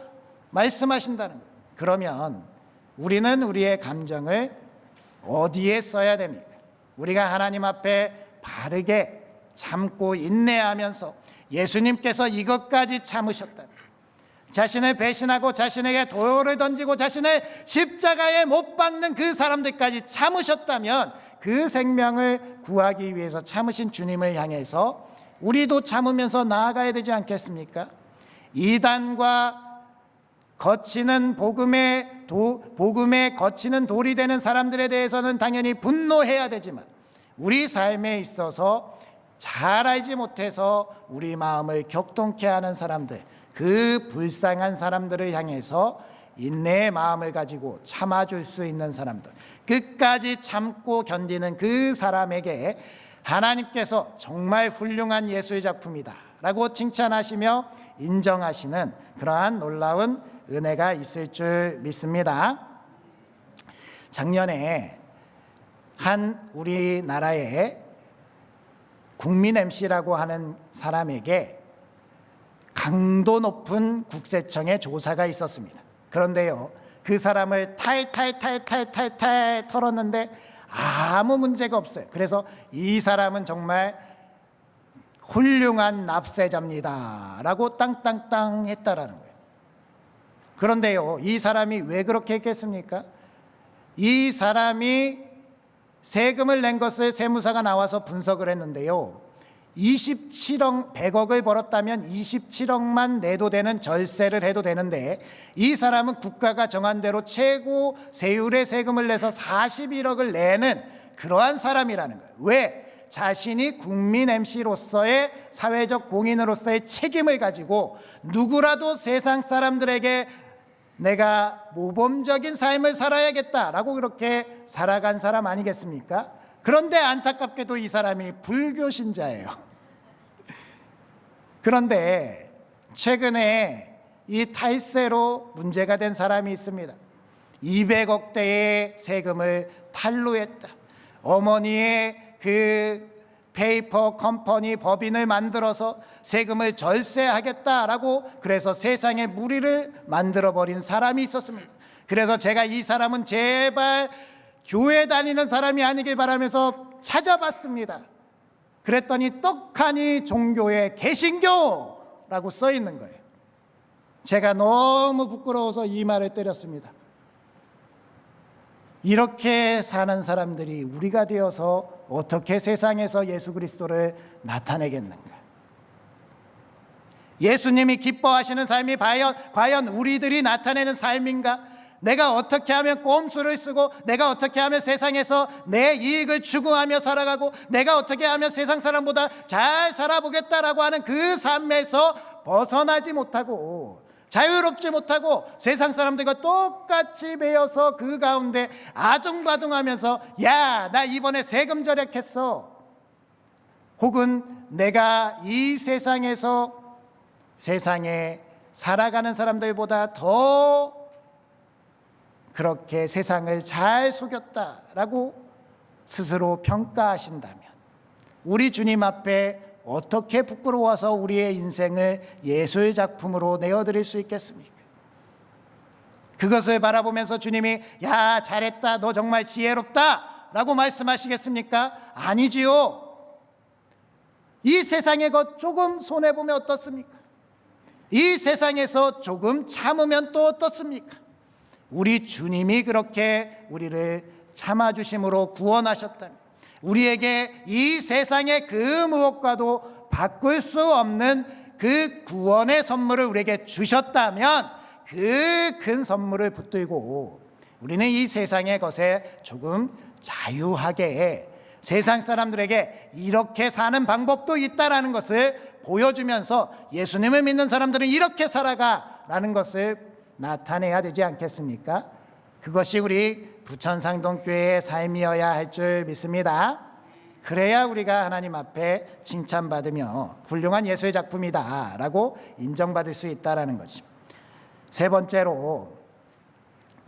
말씀하신다는 거예요. 그러면 우리는 우리의 감정을 어디에 써야 됩니까? 우리가 하나님 앞에 바르게 참고 인내하면서 예수님께서 이것까지 참으셨다, 자신을 배신하고 자신에게 돌을 던지고 자신을 십자가에 못 박는 그 사람들까지 참으셨다면 그 생명을 구하기 위해서 참으신 주님을 향해서 우리도 참으면서 나아가야 되지 않겠습니까? 이단과 거치는 복음에 거치는 돌이 되는 사람들에 대해서는 당연히 분노해야 되지만 우리 삶에 있어서 잘 알지 못해서 우리 마음을 격동케 하는 사람들, 그 불쌍한 사람들을 향해서 인내의 마음을 가지고 참아줄 수 있는 사람들, 끝까지 참고 견디는 그 사람에게 하나님께서 정말 훌륭한 예술 작품이다 라고 칭찬하시며 인정하시는 그러한 놀라운 은혜가 있을 줄 믿습니다. 작년에 한 우리나라의 국민 MC라고 하는 사람에게 강도 높은 국세청의 조사가 있었습니다. 그런데요, 그 사람을 탈 털었는데 아무 문제가 없어요. 그래서 이 사람은 정말 훌륭한 납세자입니다 라고 땅땅땅 했다라는 거예요. 그런데요, 이 사람이 왜 그렇게 했겠습니까? 이 사람이 세금을 낸 것을 세무사가 나와서 분석을 했는데요, 27억, 100억을 벌었다면 27억만 내도 되는 절세를 해도 되는데, 이 사람은 국가가 정한 대로 최고 세율의 세금을 내서 41억을 내는 그러한 사람이라는 거예요. 왜? 자신이 국민 MC로서의 사회적 공인으로서의 책임을 가지고 누구라도 세상 사람들에게 내가 모범적인 삶을 살아야겠다라고 그렇게 살아간 사람 아니겠습니까? 그런데 안타깝게도 이 사람이 불교 신자예요. 그런데 최근에 이 탈세로 문제가 된 사람이 있습니다. 200억대의 세금을 탈루했다. 어머니의 그 페이퍼 컴퍼니 법인을 만들어서 세금을 절세하겠다라고 그래서 세상에 무리를 만들어버린 사람이 있었습니다. 그래서 제가 이 사람은 제발 교회 다니는 사람이 아니길 바라면서 찾아봤습니다. 그랬더니 떡하니 종교에 개신교라고 써 있는 거예요. 제가 너무 부끄러워서 이 말을 때렸습니다. 이렇게 사는 사람들이 우리가 되어서 어떻게 세상에서 예수 그리스도를 나타내겠는가? 예수님이 기뻐하시는 삶이 과연 우리들이 나타내는 삶인가? 내가 어떻게 하면 꼼수를 쓰고, 내가 어떻게 하면 세상에서 내 이익을 추구하며 살아가고, 내가 어떻게 하면 세상 사람보다 잘 살아보겠다라고 하는 그 삶에서 벗어나지 못하고 자유롭지 못하고 세상 사람들과 똑같이 매여서 그 가운데 아둥바둥하면서 야, 나 이번에 세금 절약했어, 혹은 내가 이 세상에서 세상에 살아가는 사람들보다 더 그렇게 세상을 잘 속였다라고 스스로 평가하신다면 우리 주님 앞에 어떻게 부끄러워서 우리의 인생을 예술 작품으로 내어드릴 수 있겠습니까? 그것을 바라보면서 주님이 야, 잘했다, 너 정말 지혜롭다 라고 말씀하시겠습니까? 아니지요. 이 세상의 것 조금 손해보면 어떻습니까? 이 세상에서 조금 참으면 또 어떻습니까? 우리 주님이 그렇게 우리를 참아주심으로 구원하셨다면, 우리에게 이 세상의 그 무엇과도 바꿀 수 없는 그 구원의 선물을 우리에게 주셨다면, 그 큰 선물을 붙들고 우리는 이 세상의 것에 조금 자유하게 세상 사람들에게 이렇게 사는 방법도 있다라는 것을 보여주면서 예수님을 믿는 사람들은 이렇게 살아가라는 것을 나타내야 되지 않겠습니까? 그것이 우리 부천상동교회의 삶이어야 할 줄 믿습니다. 그래야 우리가 하나님 앞에 칭찬받으며 훌륭한 예술 작품이다 라고 인정받을 수 있다는 거죠. 세 번째로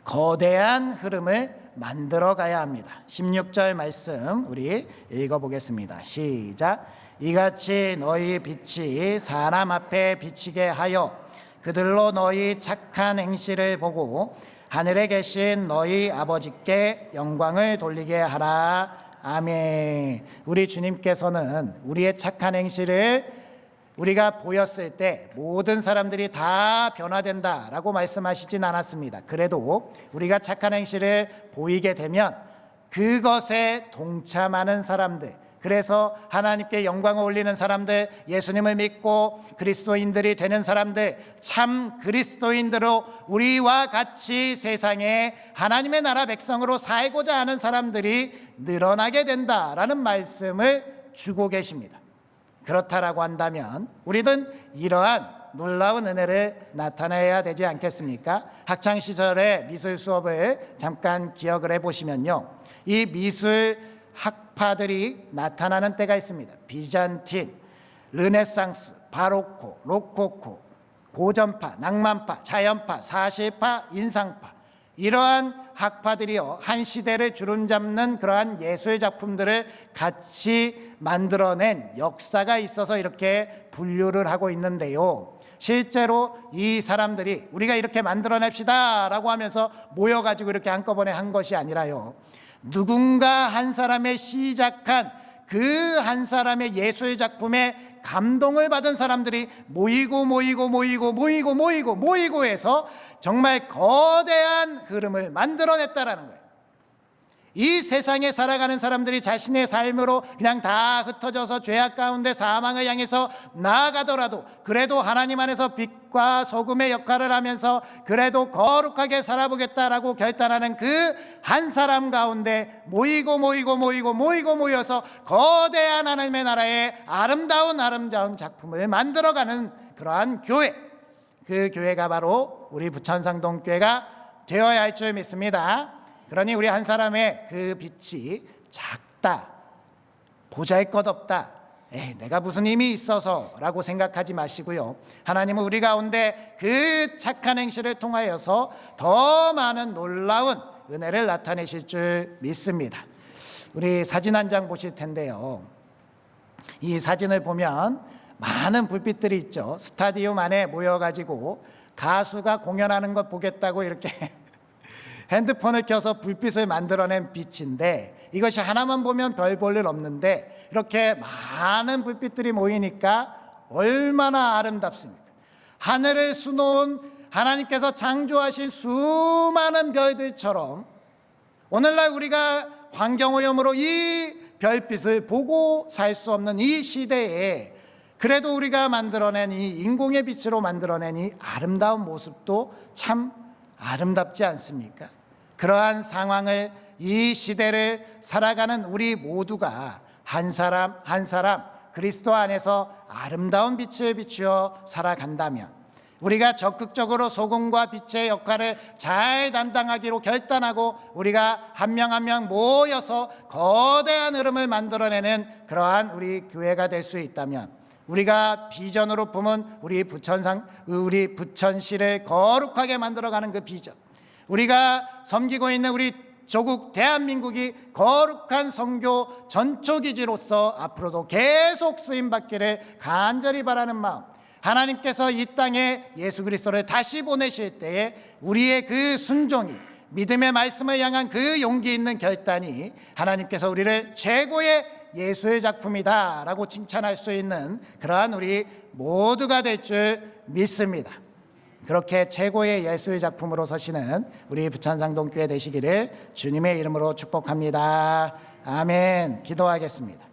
거대한 흐름을 만들어 가야 합니다. 16절 말씀 우리 읽어보겠습니다. 시작. 이같이 너희 빛이 사람 앞에 비치게 하여 그들로 너희 착한 행실을 보고 하늘에 계신 너희 아버지께 영광을 돌리게 하라. 아멘. 우리 주님께서는 우리의 착한 행실을 우리가 보였을 때 모든 사람들이 다 변화된다라고 말씀하시진 않았습니다. 그래도 우리가 착한 행실을 보이게 되면 그것에 동참하는 사람들, 그래서 하나님께 영광을 올리는 사람들, 예수님을 믿고 그리스도인들이 되는 사람들, 참 그리스도인들로 우리와 같이 세상에 하나님의 나라 백성으로 살고자 하는 사람들이 늘어나게 된다라는 말씀을 주고 계십니다. 그렇다라고 한다면 우리는 이러한 놀라운 은혜를 나타내야 되지 않겠습니까? 학창시절에 미술 수업을 잠깐 기억을 해보시면요, 이 미술 학파들이 나타나는 때가 있습니다. 비잔틴, 르네상스, 바로코, 로코코, 고전파, 낭만파, 자연파, 사실파, 인상파, 이러한 학파들이요 한 시대를 주름잡는 그러한 예술 작품들을 같이 만들어낸 역사가 있어서 이렇게 분류를 하고 있는데요, 실제로 이 사람들이 우리가 이렇게 만들어냅시다 라고 하면서 모여가지고 이렇게 한꺼번에 한 것이 아니라요, 누군가 한 사람의 시작한 그 한 사람의 예술 작품의 감동을 받은 사람들이 모이고 해서 정말 거대한 흐름을 만들어냈다라는 거예요. 이 세상에 살아가는 사람들이 자신의 삶으로 그냥 다 흩어져서 죄악 가운데 사망을 향해서 나아가더라도 그래도 하나님 안에서 빛과 소금의 역할을 하면서 그래도 거룩하게 살아보겠다라고 결단하는 그 한 사람 가운데 모여서 거대한 하나님의 나라의 아름다운 작품을 만들어가는 그러한 교회, 그 교회가 바로 우리 부천상동교회가 되어야 할 줄 믿습니다. 그러니 우리 한 사람의 그 빛이 작다, 보잘것없다, 내가 무슨 힘이 있어서 라고 생각하지 마시고요, 하나님은 우리 가운데 그 착한 행실을 통하여서 더 많은 놀라운 은혜를 나타내실 줄 믿습니다. 우리 사진 한 장 보실 텐데요, 이 사진을 보면 많은 불빛들이 있죠. 스타디움 안에 모여가지고 가수가 공연하는 것 보겠다고 이렇게 핸드폰을 켜서 불빛을 만들어낸 빛인데, 이것이 하나만 보면 별 볼 일 없는데 이렇게 많은 불빛들이 모이니까 얼마나 아름답습니까? 하늘을 수놓은 하나님께서 창조하신 수많은 별들처럼 오늘날 우리가 환경오염으로 이 별빛을 보고 살 수 없는 이 시대에 그래도 우리가 만들어낸 이 인공의 빛으로 만들어낸 이 아름다운 모습도 참 아름답지 않습니까? 그러한 상황을, 이 시대를 살아가는 우리 모두가 한 사람 한 사람 그리스도 안에서 아름다운 빛을 비추어 살아간다면, 우리가 적극적으로 소금과 빛의 역할을 잘 담당하기로 결단하고 우리가 한 명 한 명 모여서 거대한 흐름을 만들어내는 그러한 우리 교회가 될 수 있다면, 우리가 비전으로 품은 우리 부천시를 거룩하게 만들어가는 그 비전, 우리가 섬기고 있는 우리 조국 대한민국이 거룩한 선교 전초기지로서 앞으로도 계속 쓰임받기를 간절히 바라는 마음, 하나님께서 이 땅에 예수 그리스도를 다시 보내실 때에 우리의 그 순종이, 믿음의 말씀을 향한 그 용기 있는 결단이 하나님께서 우리를 최고의 예수의 작품이다 라고 칭찬할 수 있는 그러한 우리 모두가 될 줄 믿습니다. 그렇게 최고의 예수의 작품으로 서시는 우리 부천상동교회 되시기를 주님의 이름으로 축복합니다. 아멘. 기도하겠습니다.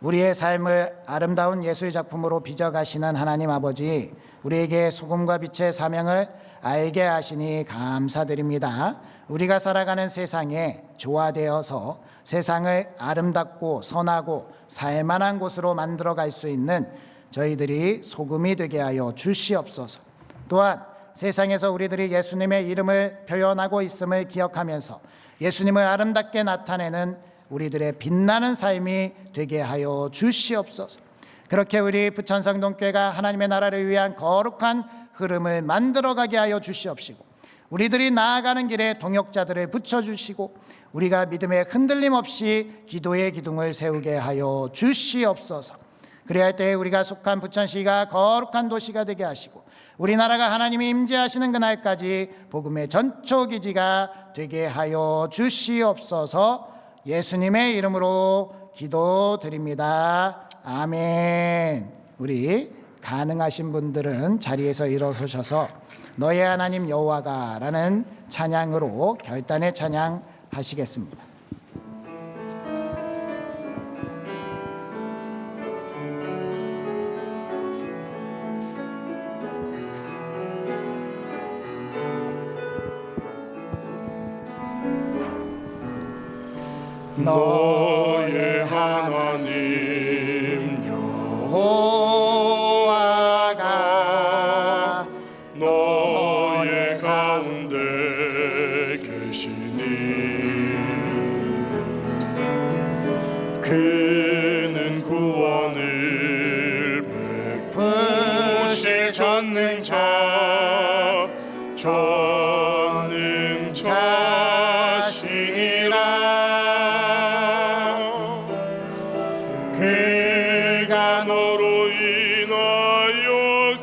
우리의 삶을 아름다운 예수의 작품으로 빚어가시는 하나님 아버지, 우리에게 소금과 빛의 사명을 알게 하시니 감사드립니다. 우리가 살아가는 세상에 조화되어서 세상을 아름답고 선하고 살만한 곳으로 만들어갈 수 있는 저희들이 소금이 되게 하여 주시옵소서. 또한 세상에서 우리들이 예수님의 이름을 표현하고 있음을 기억하면서 예수님을 아름답게 나타내는 우리들의 빛나는 삶이 되게 하여 주시옵소서. 그렇게 우리 부천상동교회가 하나님의 나라를 위한 거룩한 흐름을 만들어가게 하여 주시옵시고, 우리들이 나아가는 길에 동역자들을 붙여주시고, 우리가 믿음에 흔들림 없이 기도의 기둥을 세우게 하여 주시옵소서. 그리할 때에 우리가 속한 부천시가 거룩한 도시가 되게 하시고, 우리나라가 하나님이 임재하시는 그날까지 복음의 전초기지가 되게 하여 주시옵소서. 예수님의 이름으로 기도드립니다. 아멘. 우리 가능하신 분들은 자리에서 일어서셔서 너의 하나님 여호와가 라는 찬양으로 결단의 찬양 하시겠습니다. 너의 하나님 여호와가 너의 가운데 계시니 그는 구원을 베푸실 전능자시니라. 그가 너로 인하여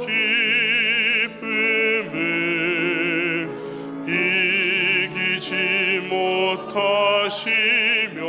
기쁨을 이기지 못하시며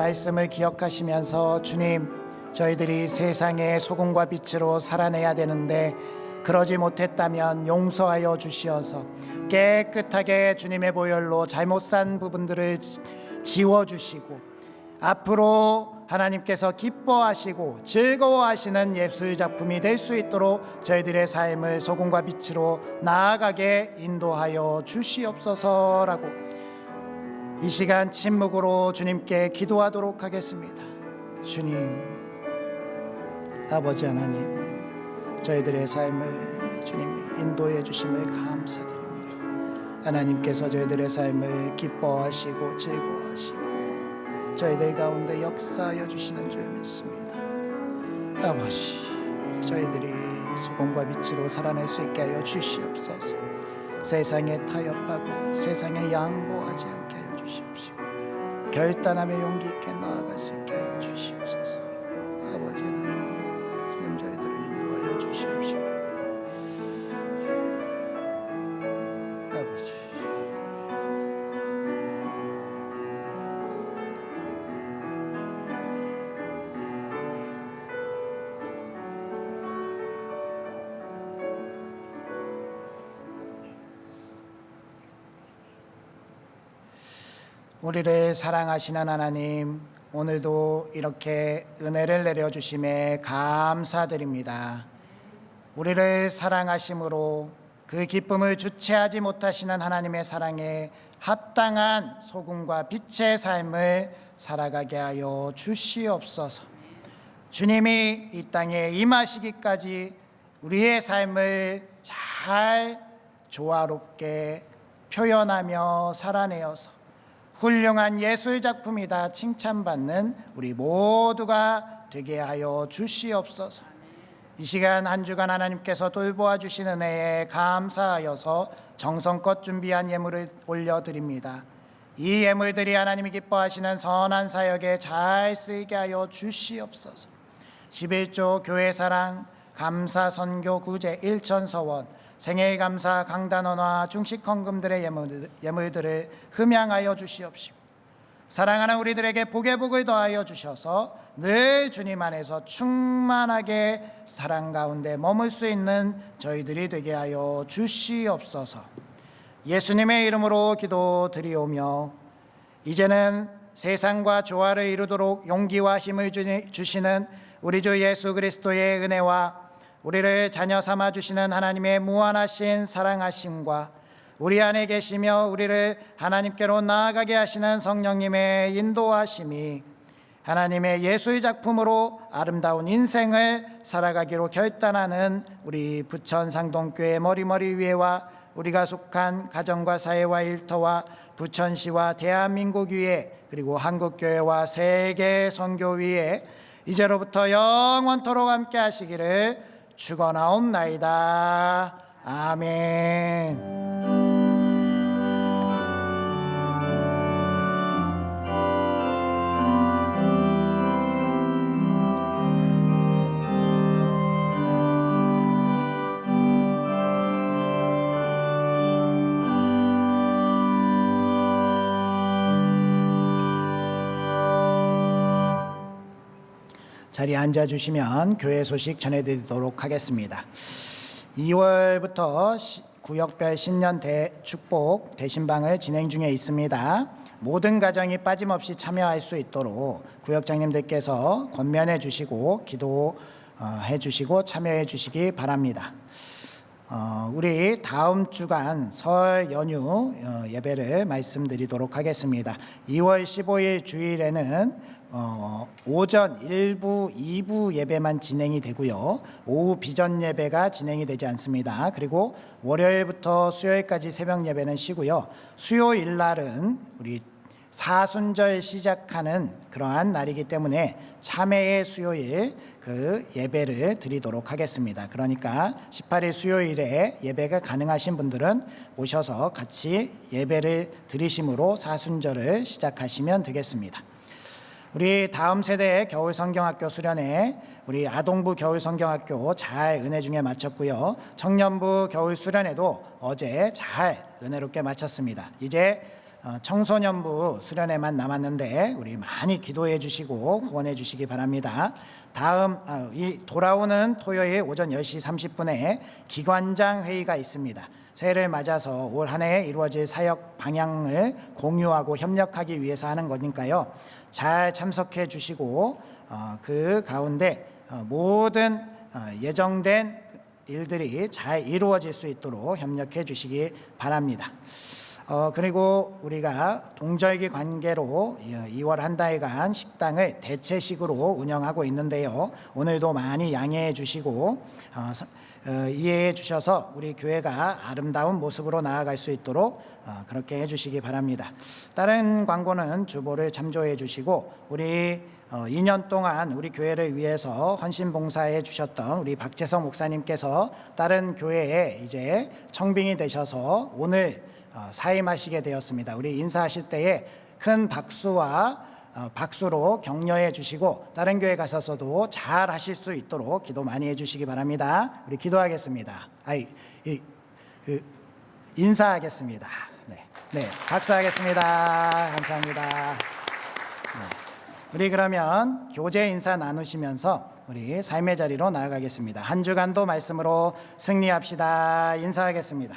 말씀을 기억하시면서 주님, 저희들이 세상의 소금과 빛으로 살아내야 되는데 그러지 못했다면 용서하여 주시어서 깨끗하게 주님의 보혈로 잘못 산 부분들을 지워주시고 앞으로 하나님께서 기뻐하시고 즐거워하시는 예술 작품이 될 수 있도록 저희들의 삶을 소금과 빛으로 나아가게 인도하여 주시옵소서라고 이 시간 침묵으로 주님께 기도하도록 하겠습니다. 주님, 아버지 하나님, 저희들의 삶을 주님이 인도해 주심을 감사드립니다. 하나님께서 저희들의 삶을 기뻐하시고 즐거워하시고 저희들 가운데 역사하여 주시는 줄 믿습니다. 아버지, 저희들이 소금과 빛으로 살아낼 수 있게 하여 주시옵소서. 세상에 타협하고 세상에 양보하지 않게 하여 주시옵시고 결단함의 용기 있게 나아갈 수 있게 하여 주시옵소서. 아버지 하나님, 지금 저희들을 인도하여 주시옵시고 아버지, 우리를 사랑하시는 하나님, 오늘도 이렇게 은혜를 내려주심에 감사드립니다. 우리를 사랑하심으로 그 기쁨을 주체하지 못하시는 하나님의 사랑에 합당한 소금과 빛의 삶을 살아가게 하여 주시옵소서. 주님이 이 땅에 임하시기까지 우리의 삶을 잘 조화롭게 표현하며 살아내어서 훌륭한 예술 작품이다 칭찬받는 우리 모두가 되게 하여 주시옵소서. 이 시간 한 주간 하나님께서 돌보아 주신 은혜에 감사하여서 정성껏 준비한 예물을 올려드립니다. 이 예물들이 하나님이 기뻐하시는 선한 사역에 잘 쓰이게 하여 주시옵소서. 11조 교회사랑 감사선교 구제 일천서원 생애감사 강단원화 중식헌금들의 예물들을 흠양하여 주시옵시고 사랑하는 우리들에게 복의 복을 더하여 주셔서 늘 주님 안에서 충만하게 사랑 가운데 머물 수 있는 저희들이 되게 하여 주시옵소서. 예수님의 이름으로 기도드리오며 이제는 세상과 조화를 이루도록 용기와 힘을 주시는 우리 주 예수 그리스도의 은혜와 우리를 자녀 삼아 주시는 하나님의 무한하신 사랑하심과 우리 안에 계시며 우리를 하나님께로 나아가게 하시는 성령님의 인도하심이 하나님의 예술 작품으로 아름다운 인생을 살아가기로 결단하는 우리 부천 상동교회 머리머리 위에와 우리가 속한 가정과 사회와 일터와 부천시와 대한민국 위에 그리고 한국교회와 세계 선교 위에 이제로부터 영원토록 함께 하시기를 축원하옵나이다. 아멘. 자리에 앉아주시면 교회 소식 전해드리도록 하겠습니다. 2월부터 구역별 신년 축복 대신방을 진행 중에 있습니다. 모든 가정이 빠짐없이 참여할 수 있도록 구역장님들께서 권면해 주시고 기도해 주시고 참여해 주시기 바랍니다. 우리 다음 주간 설 연휴 예배를 말씀드리도록 하겠습니다. 2월 15일 주일에는 오전 1부, 2부 예배만 진행이 되고요. 오후 비전 예배가 진행이 되지 않습니다. 그리고 월요일부터 수요일까지 새벽 예배는 쉬고요. 수요일 날은 우리 사순절 시작하는 그러한 날이기 때문에 참회의 수요일 그 예배를 드리도록 하겠습니다. 그러니까 18일 수요일에 예배가 가능하신 분들은 오셔서 같이 예배를 드리심으로 사순절을 시작하시면 되겠습니다. 우리 다음 세대의 겨울 성경학교 수련회 우리 아동부 겨울 성경학교 잘 은혜 중에 마쳤고요. 청년부 겨울 수련회도 어제 잘 은혜롭게 마쳤습니다. 이제 청소년부 수련회만 남았는데 우리 많이 기도해 주시고 후원해 주시기 바랍니다. 다음 이 돌아오는 토요일 오전 10시 30분에 기관장 회의가 있습니다. 새해를 맞아서 올 한 해 이루어질 사역 방향을 공유하고 협력하기 위해서 하는 거니까요. 잘 참석해 주시고 그 가운데 모든 예정된 일들이 잘 이루어질 수 있도록 협력해 주시기 바랍니다. 그리고 우리가 동절기 관계로 2월 한 달간 식당을 대체식으로 운영하고 있는데요. 오늘도 많이 양해해 주시고 이해해 주셔서 우리 교회가 아름다운 모습으로 나아갈 수 있도록 그렇게 해 주시기 바랍니다. 다른 광고는 주보를 참조해 주시고 우리 2년 동안 우리 교회를 위해서 헌신 봉사해 주셨던 우리 박재성 목사님께서 다른 교회에 이제 청빙이 되셔서 오늘 사임하시게 되었습니다. 우리 인사하실 때에 큰 박수로 격려해 주시고 다른 교회 가셔서도 잘 하실 수 있도록 기도 많이 해 주시기 바랍니다. 우리 기도하겠습니다. 인사하겠습니다. 네, 박수하겠습니다. 감사합니다. 네. 우리 그러면 교제 인사 나누시면서 우리 삶의 자리로 나아가겠습니다. 한 주간도 말씀으로 승리합시다. 인사하겠습니다.